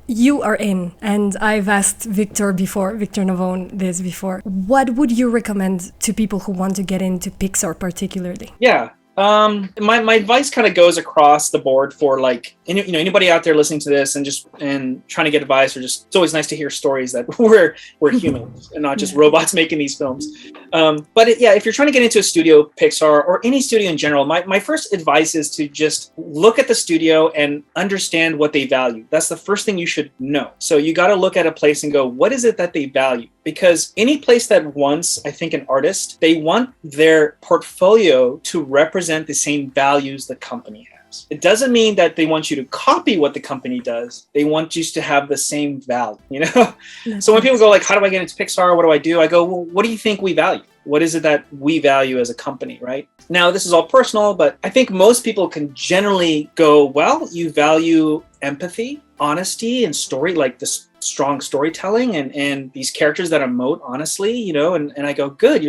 You are in, and I've asked Victor Navone this before. What would you recommend to people who want to get into PIXAR particularly? Yeah. My advice kind of goes across the board for like, anybody out there listening to this and trying to get advice, or just, it's always nice to hear stories that we're humans and not just robots making these films. But if you're trying to get into a studio, PIXAR, or any studio in general, my first advice is to just look at the studio and understand what they value. That's the first thing you should know. So you got to look at a place and go, what is it that they value? Because any place that wants, I think, an artist, they want their portfolio to represent the same values the company has. It doesn't mean that they want you to copy what the company does. They want you to have the same value, So when people go like, how do I get into PIXAR? What do? I go, well, what do you think we value? What is it that we value as a company, right? Now, this is all personal, but I think most people can generally go, well, you value empathy, honesty, and story, like this strong storytelling and these characters that emote honestly, and I go, good,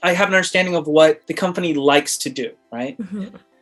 I have an understanding of what the company likes to do, right?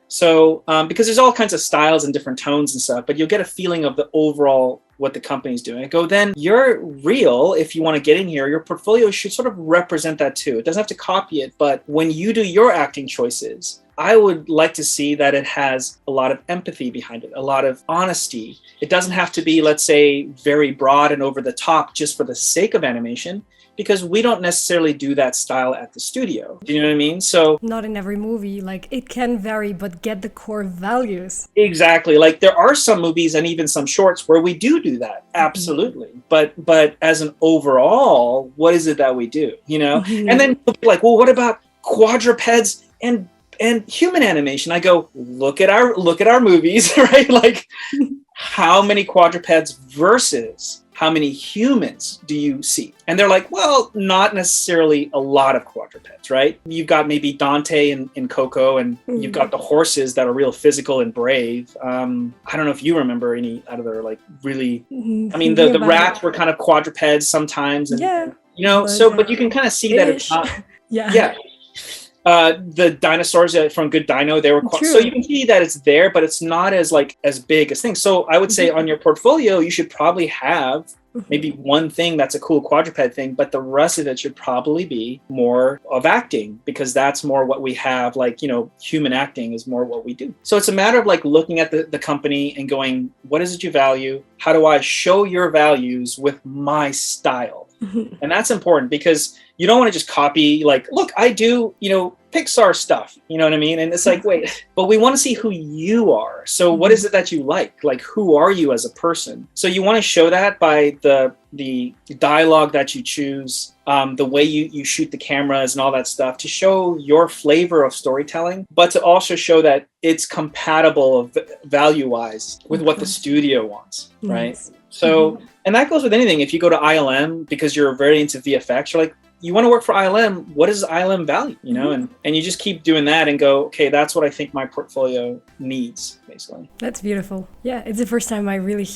So, because there's all kinds of styles and different tones and stuff, but you'll get a feeling of the overall what the company's doing. I go, then you're real. If you want to get in here, your portfolio should sort of represent that too. It doesn't have to copy it, but when you do your acting choices, I would like to see that it has a lot of empathy behind it, a lot of honesty. It doesn't have to be, let's say, very broad and over the top just for the sake of animation, because we don't necessarily do that style at the studio. Do you know what I mean? So not in every movie, like it can vary, but get the core values. Exactly. Like there are some movies and even some shorts where we do that. Absolutely. But as an overall, what is it that we do? And then people be like, well, what about quadrupeds and human animation? I go, look at our movies, right? Like how many quadrupeds versus how many humans do you see? And they're like, well, not necessarily a lot of quadrupeds, right? You've got maybe Dante in Coco, and you've got the horses that are real physical and brave. I don't know if you remember any out of their like really, I mean, the rats were kind of quadrupeds sometimes. And, but you can kind of see that it's not. Yeah. The dinosaurs from Good Dino, they were so you can see that it's there, but it's not as big as things. So I would say on your portfolio, you should probably have maybe one thing that's a cool quadruped thing, but the rest of it should probably be more of acting, because that's more what we have. Like, human acting is more what we do. So it's a matter of like looking at the company and going, what is it you value? How do I show your values with my style? And that's important, because you don't want to just copy, like, look, I do, PIXAR stuff, you know what I mean? And it's like, wait, but we want to see who you are. So what is it that you like? Like, who are you as a person? So you want to show that by the dialogue that you choose, the way you shoot the cameras and all that stuff, to show your flavor of storytelling, but to also show that it's compatible value-wise with what the studio wants, right? So, and that goes with anything. If you go to ILM because you're very into VFX, you're like, you want to work for ILM, what is ILM value, you know? And you just keep doing that and go, okay, that's what I think my portfolio needs, basically. That's beautiful. Yeah, it's the first time I really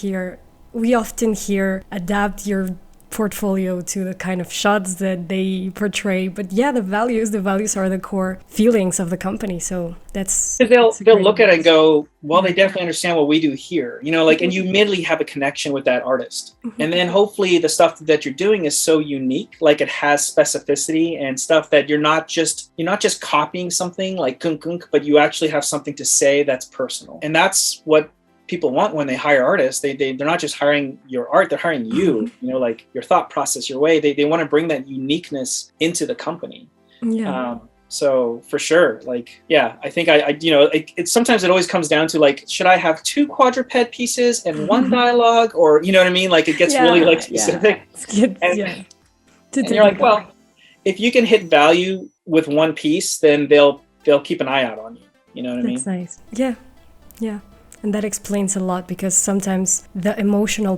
we often hear adapt your portfolio to the kind of shots that they portray, but yeah, the values are the core feelings of the company. So they'll look at it and go, well, they definitely understand what we do here, you know, like, and you immediately have a connection with that artist. And then hopefully the stuff that you're doing is so unique, like it has specificity and stuff that you're not just copying something like kunk kunk, but you actually have something to say that's personal. And that's what people want when they hire artists. They're not just hiring your art, they're hiring you, you know, like your thought process, your way. They want to bring that uniqueness into the company. Yeah. So for sure, like, yeah, I think I you know, sometimes it always comes down to like, should I have 2 quadruped pieces and 1 dialogue, or, you know what I mean? Like it gets really like specific. And you're like, well, if you can hit value with 1 piece, then they'll keep an eye out on you. You know what I mean? That's nice. Yeah. Yeah. And that explains a lot, because sometimes the emotional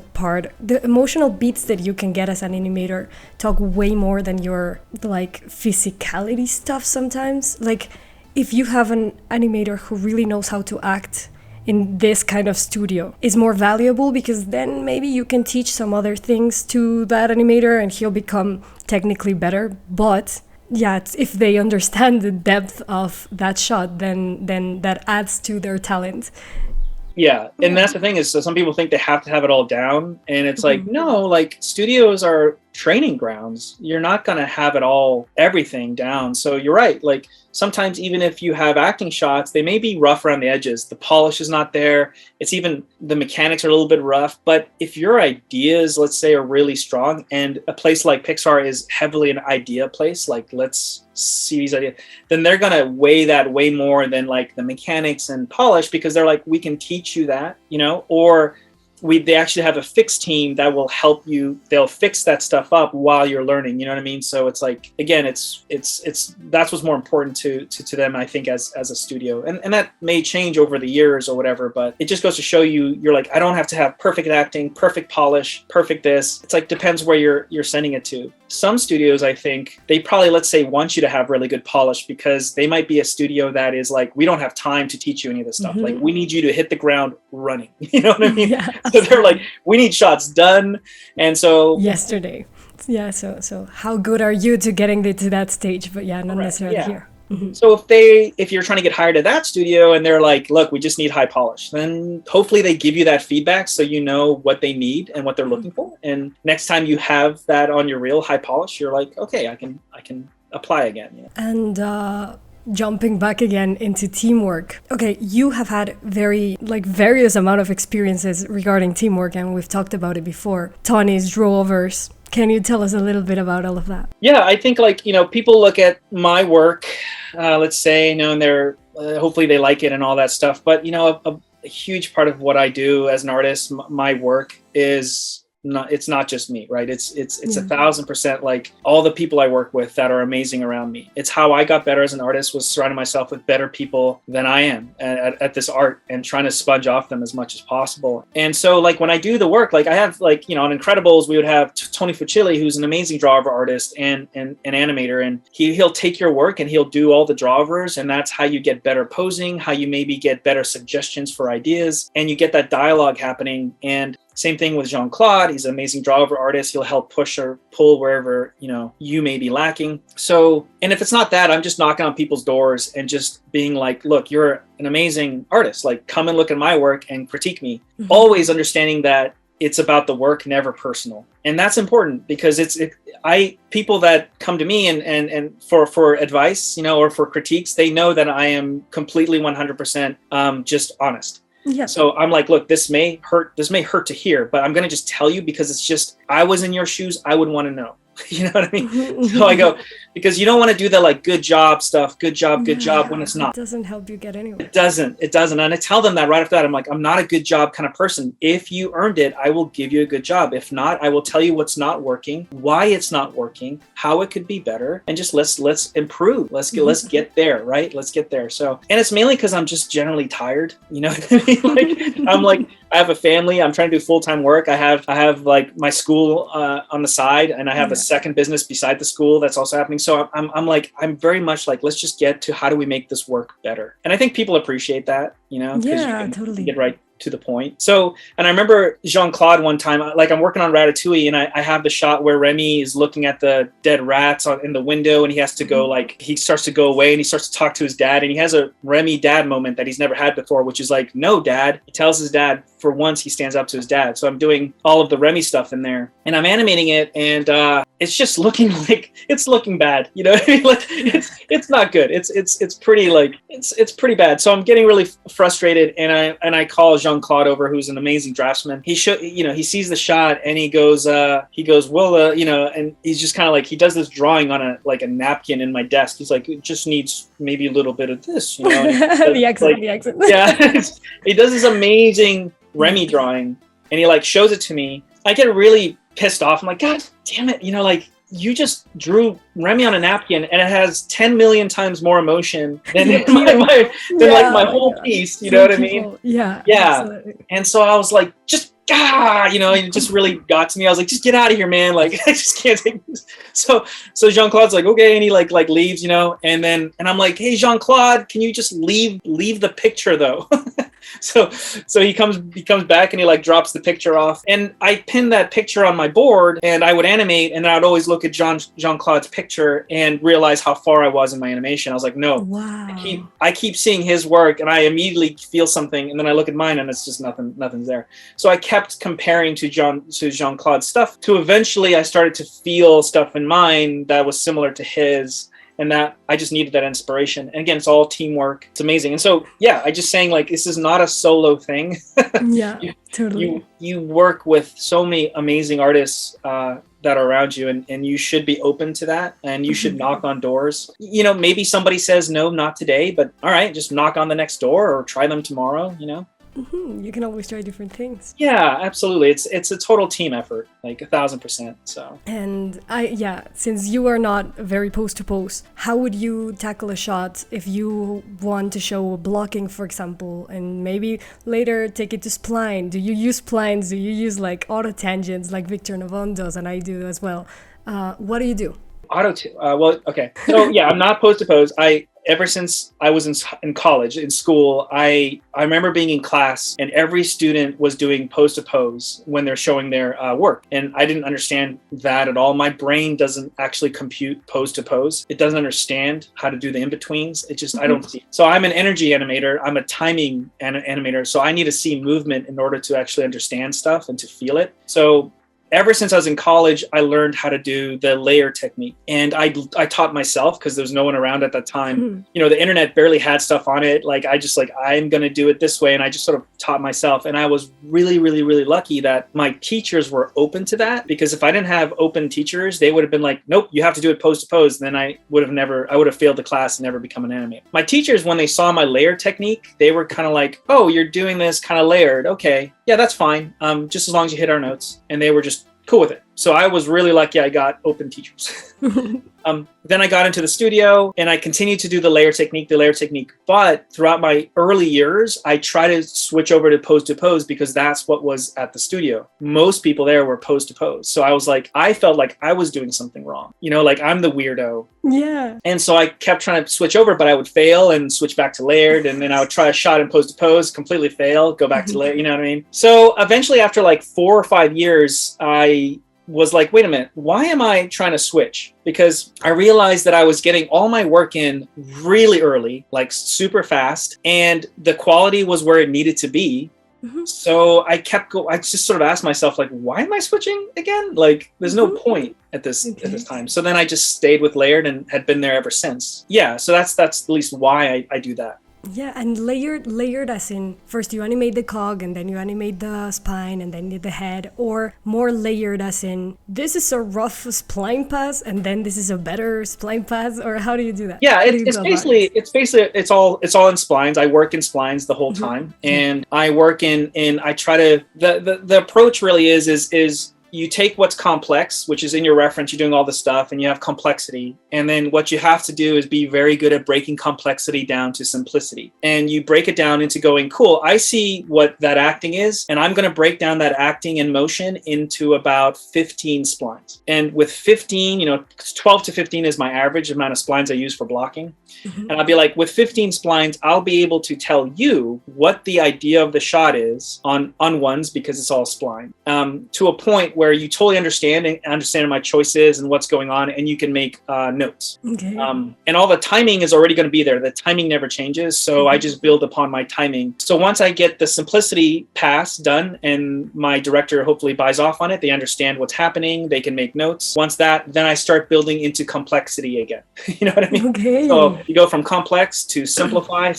beats that you can get as an animator talk way more than your like physicality stuff sometimes. Like if you have an animator who really knows how to act in this kind of studio is more valuable, because then maybe you can teach some other things to that animator and he'll become technically better. But yeah, if they understand the depth of that shot, then that adds to their talent. Yeah, and that's the thing is, so some people think they have to have it all down, and it's like, no, like studios are training grounds. You're not going to have it all, everything down. So you're right. Like sometimes even if you have acting shots, they may be rough around the edges. The polish is not there. It's even, the mechanics are a little bit rough. But if your ideas, let's say, are really strong, and a place like PIXAR is heavily an idea place, like let's see these ideas, then they're going to weigh that way more than like the mechanics and polish, because they're like, we can teach you that, you know, or they actually have a fixed team that will help you. They'll fix that stuff up while you're learning. You know what I mean? So it's like, again, it's that's what's more important to them, I think, as a studio. And that may change over the years or whatever, but it just goes to show you, you're like, I don't have to have perfect acting, perfect polish, perfect this. It's like, depends where you're sending it to. Some studios, I think, they probably, let's say, want you to have really good polish, because they might be a studio that is like, we don't have time to teach you any of this stuff. Like, we need you to hit the ground running. You know what I mean? Yeah. So they're like, we need shots done. And so yesterday. Yeah. So how good are you to getting to that stage? But yeah, not necessarily here. So if you're trying to get hired at that studio and they're like, look, we just need high polish, then hopefully they give you that feedback so you know what they need and what they're looking for. And next time you have that on your reel, high polish, you're like, okay, I can apply again. Yeah. And jumping back again into teamwork. Okay, you have had various amount of experiences regarding teamwork, and we've talked about it before. Tony's drawovers. Can you tell us a little bit about all of that? Yeah, I think, like, you know, people look at my work, let's say, you know, and they're hopefully they like it and all that stuff. But, you know, a huge part of what I do as an artist, my work is it's not just me, right? It's 1,000% like all the people I work with that are amazing around me. It's how I got better as an artist, was surrounding myself with better people than I am at this art, and trying to sponge off them as much as possible. And so, like, when I do the work, like I have, like, you know, on Incredibles, we would have Tony Fucilli, who's an amazing drawover artist and an animator, and he'll take your work and he'll do all the drawovers, and that's how you get better posing, how you maybe get better suggestions for ideas, and you get that dialogue happening. And same thing with Jean-Claude. He's an amazing drawover artist. He'll help push or pull wherever, you know, you may be lacking. So, and if it's not that, I'm just knocking on people's doors and just being like, look, you're an amazing artist. Like, come and look at my work and critique me. Always understanding that it's about the work, never personal. And that's important, because people that come to me and for advice, you know, or for critiques, they know that I am completely 100% just honest. Yeah. So I'm like, look, this may hurt to hear, but I'm going to just tell you, because it's just, I was in your shoes, I would want to know. You know what I mean? So I go, because you don't want to do the like good job stuff, good job when it's not. It doesn't help you get anywhere. It doesn't. And I tell them that right after that. I'm like, I'm not a good job kind of person. If you earned it, I will give you a good job. If not, I will tell you what's not working, why it's not working, how it could be better, and just let's improve. Let's get there, right? Let's get there. So, and it's mainly because I'm just generally tired. You know what I mean? Like, I'm like, I have a family. I'm trying to do full-time work. I have like my school on the side, and I have a second business beside the school that's also happening. So I'm very much like, let's just get to how do we make this work better? And I think people appreciate that, you know, because you can totally get right to the point. So, and I remember Jean-Claude one time, like I'm working on Ratatouille, and I have the shot where Remy is looking at the dead rats in the window, and he has to go, like, he starts to go away and he starts to talk to his dad, and he has a Remy dad moment that he's never had before, which is like, no, dad. He tells his dad, for once, he stands up to his dad. So I'm doing all of the Remy stuff in there, and I'm animating it, and it's just looking like it's looking bad. You know what I mean? Like, it's not good. It's pretty, like, it's pretty bad. So I'm getting really frustrated, and I call Jean-Claude over, who's an amazing draftsman. He sees the shot, and he goes, well, you know, and he's just kind of like, he does this drawing on a napkin in my desk. He's like, it just needs maybe a little bit of this, you know? The accent. Yeah. He does this amazing Remy drawing, and he like shows it to me. I get really pissed off. I'm like, God damn it, you know, like, you just drew Remy on a napkin, and it has 10 million times more emotion than my whole piece. You know what I mean? Yeah. Absolutely. And so I was like, just you know, it just really got to me. I was like, just get out of here, man. Like, I just can't take this. So Jean-Claude's like, okay, and he like leaves, you know, and I'm like, hey, Jean-Claude, can you just leave the picture though? So he comes back, and he like drops the picture off, and I pinned that picture on my board, and I would animate, and I'd always look at Jean-Claude's picture and realize how far I was in my animation. I was like, no, wow. I keep seeing his work, and I immediately feel something, and then I look at mine, and it's just nothing's there. So I kept comparing to Jean-Claude's stuff, to eventually I started to feel stuff in mine that was similar to his. And that I just needed that inspiration. And again, it's all teamwork. It's amazing. And so, yeah, I just saying, like, this is not a solo thing. Yeah, totally. You work with so many amazing artists that are around you, and you should be open to that, and you should knock on doors. You know, maybe somebody says, no, not today, but all right, just knock on the next door or try them tomorrow, you know? You can always try different things. Yeah, absolutely. It's a total team effort, like 1,000%. So. And since you are not very pose to pose, how would you tackle a shot if you want to show blocking, for example, and maybe later take it to spline? Do you use splines? Do you use like auto tangents like Victor Navon does, and I do as well? What do you do? Well, okay. So yeah, I'm not pose to pose. Ever since I was in college, in school, I remember being in class, and every student was doing pose to pose when they're showing their work. And I didn't understand that at all. My brain doesn't actually compute pose to pose. It doesn't understand how to do the in-betweens. It just, I don't see. So I'm an energy animator. I'm a timing animator. So I need to see movement in order to actually understand stuff and to feel it. So ever since I was in college, I learned how to do the layer technique, and I taught myself because there was no one around at that time. You know, the internet barely had stuff on it. Like, I just I'm going to do it this way. And I just sort of taught myself. And I was really, really, really lucky that my teachers were open to that, because if I didn't have open teachers, they would have been like, nope, you have to do it pose to pose. And then I would have failed the class and never become an animator. My teachers, when they saw my layer technique, they were kind of like, oh, you're doing this kind of layered. Okay. Yeah, that's fine. Just as long as you hit our notes. And they were just cool with it. So I was really lucky I got open teachers. Then I got into the studio, and I continued to do the layer technique. But throughout my early years, I tried to switch over to pose because that's what was at the studio. Most people there were pose to pose. So I felt like I was doing something wrong. You know, like I'm the weirdo. Yeah. And so I kept trying to switch over, but I would fail and switch back to layered. And then I would try a shot in pose to pose, completely fail, go back to layer, you know what I mean? So eventually, after like 4 or 5 years, I was like, wait a minute, why am I trying to switch? Because I realized that I was getting all my work in really early, like super fast, and the quality was where it needed to be. So I just sort of asked myself, like, why am I switching again? Like, there's no point at this time. So then I just stayed with layered and had been there ever since. Yeah, so that's at least why I do that. Yeah, and layered as in first you animate the cog, and then you animate the spine, and then the head, or more layered as in this is a rough spline pass, and then this is a better spline pass, or how do you do that? Yeah, it's all in splines. I work in splines the whole time, and I work I try to the approach really is you take what's complex, which is in your reference, you're doing all this stuff and you have complexity. And then what you have to do is be very good at breaking complexity down to simplicity. And you break it down into going, cool, I see what that acting is, and I'm going to break down that acting in motion into about 15 splines. And with 15, 12 to 15 is my average amount of splines I use for blocking. And I'll be like, with 15 splines, I'll be able to tell you what the idea of the shot is on ones, because it's all spline, to a point where you totally understand my choices and what's going on, and you can make notes. Okay. And all the timing is already going to be there. The timing never changes. So I just build upon my timing. So once I get the simplicity pass done and my director hopefully buys off on it, they understand what's happening, they can make notes. Once then I start building into complexity again. You know what I mean? Okay. So you go from complex to simplify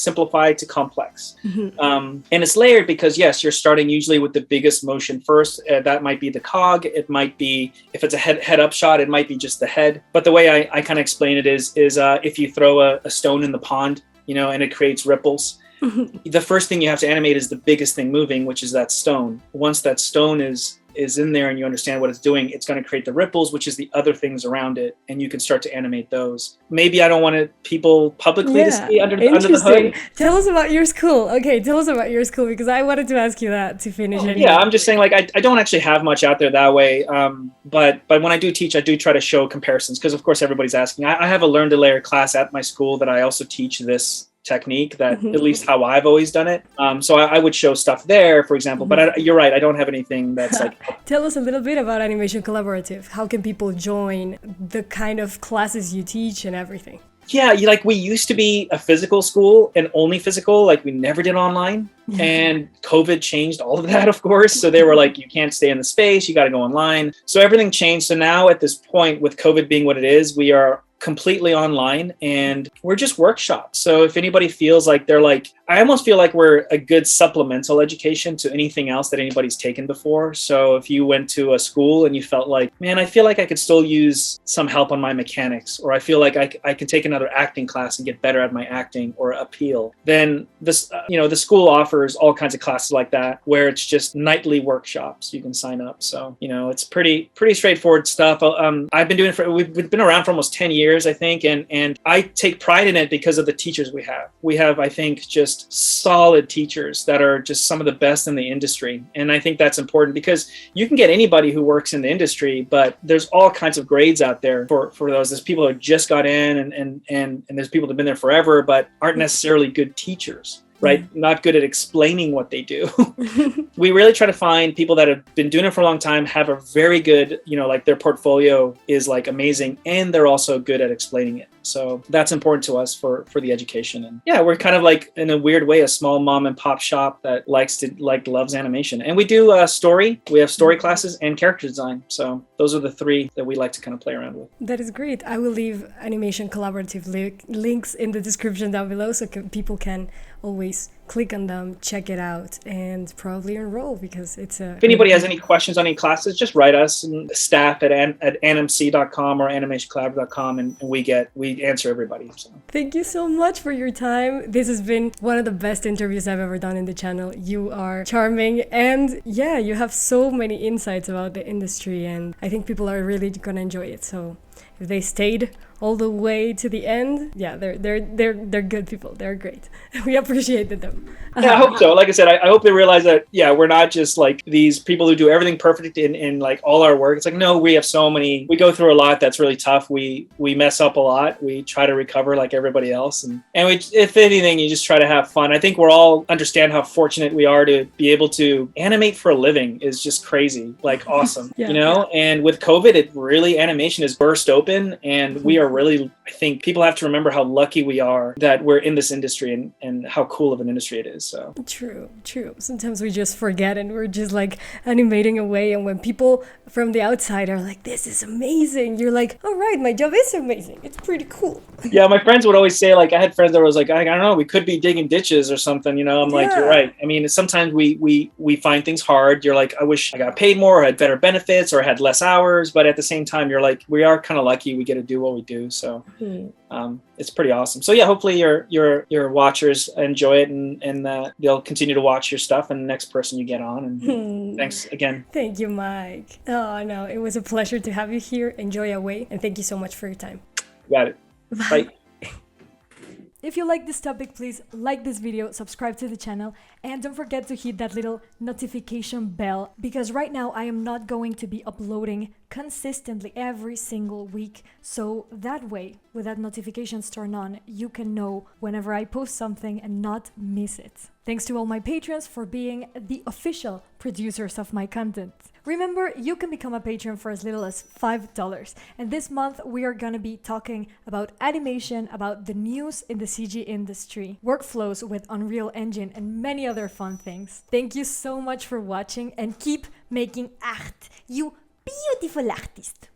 to complex. And it's layered because, yes, you're starting usually with the biggest motion first. That might be the cog. It might be, if it's a head up shot, it might be just the head. But the way I kind of explain it is if you throw a stone in the pond, and it creates ripples, the first thing you have to animate is the biggest thing moving, which is that stone. Once that stone is in there and you understand what it's doing, it's going to create the ripples, which is the other things around it, and you can start to animate those. Maybe I don't want people publicly to see under the hood. Tell us about your school. Okay, tell us about your school, because I wanted to ask you that to finish. Yeah, I'm just saying, like, I don't actually have much out there that way, but when I do teach, I do try to show comparisons, because of course everybody's asking. I have a learn to layer class at my school that I also teach this technique, that at least how I've always done it. So I would show stuff there, for example, but you're right, I don't have anything that's like... Tell us a little bit about Animation Collaborative. How can people join the kind of classes you teach and everything? Yeah, we used to be a physical school and only physical, like we never did online. And COVID changed all of that, of course. So they were like, you can't stay in the space, you got to go online. So everything changed. So now at this point, with COVID being what it is, we are completely online and we're just workshops. So if anybody feels like I almost feel like we're a good supplemental education to anything else that anybody's taken before. So if you went to a school and you felt like, man, I feel like I could still use some help on my mechanics, or I feel like I can take another acting class and get better at my acting or appeal, then this, the school offers all kinds of classes like that, where it's just nightly workshops. You can sign up. So, it's pretty straightforward stuff. I've been doing we've been around for almost 10 years, I think. And I take pride in it because of the teachers we have. We have, I think, just solid teachers that are just some of the best in the industry. And I think that's important, because you can get anybody who works in the industry, but there's all kinds of grades out there for those. There's people who just got in and there's people that have been there forever, but aren't necessarily good teachers. Right? Not good at explaining what they do. We really try to find people that have been doing it for a long time, have a very good, like their portfolio is like amazing, and they're also good at explaining it. So that's important to us for the education. And yeah, we're kind of like, in a weird way, a small mom and pop shop that loves animation. And we do story. We have story classes and character design. So those are the three that we like to kind of play around with. That is great. I will leave Animation Collaborative links in the description down below, so people can always click on them, check it out, and probably enroll, because it's a... If anybody has any questions on any classes, just write us, and staff at animc.com or animationcollaborative.com, and we answer everybody. So. Thank you so much for your time. This has been one of the best interviews I've ever done in the channel. You are charming, and yeah, you have so many insights about the industry, and I think people are really gonna enjoy it. So if they stayed all the way to the end, yeah, they're good people. They're great. We appreciated them. Yeah, I hope so. Like I said, I hope they realize that, yeah, we're not just like these people who do everything perfect in like all our work. It's like, no, we go through a lot that's really tough. We mess up a lot. We try to recover like everybody else. And if anything, you just try to have fun. I think we're all understand how fortunate we are to be able to animate for a living is just crazy, like awesome, Yeah. And with COVID, animation has burst open, and we are really, I think people have to remember how lucky we are that we're in this industry and how cool of an industry it is. So true. Sometimes we just forget and we're just like animating away, and when people from the outside are like, this is amazing, you're like, all right, my job is amazing, it's pretty cool. Yeah, my friends would always say, like, I had friends that was like, I don't know, we could be digging ditches or something, I'm like, you're right. I mean, sometimes we find things hard. You're like, I wish I got paid more or had better benefits or had less hours, but at the same time, you're like, we are kind kind of lucky we get to do what we do. So it's pretty awesome. So yeah, hopefully your watchers enjoy it and they'll continue to watch your stuff and the next person you get on. And thanks again. Thank you, Mike. Oh, no, it was a pleasure to have you here. Enjoy away. And thank you so much for your time. Got it. Bye. If you like this topic, please like this video, subscribe to the channel, and don't forget to hit that little notification bell, because right now I am not going to be uploading consistently every single week. So that way, with that notifications turned on, you can know whenever I post something and not miss it. Thanks to all my patrons for being the official producers of my content. Remember, you can become a patron for as little as $5. And this month, we are going to be talking about animation, about the news in the CG industry, workflows with Unreal Engine, and many other fun things. Thank you so much for watching and keep making art, you beautiful artist.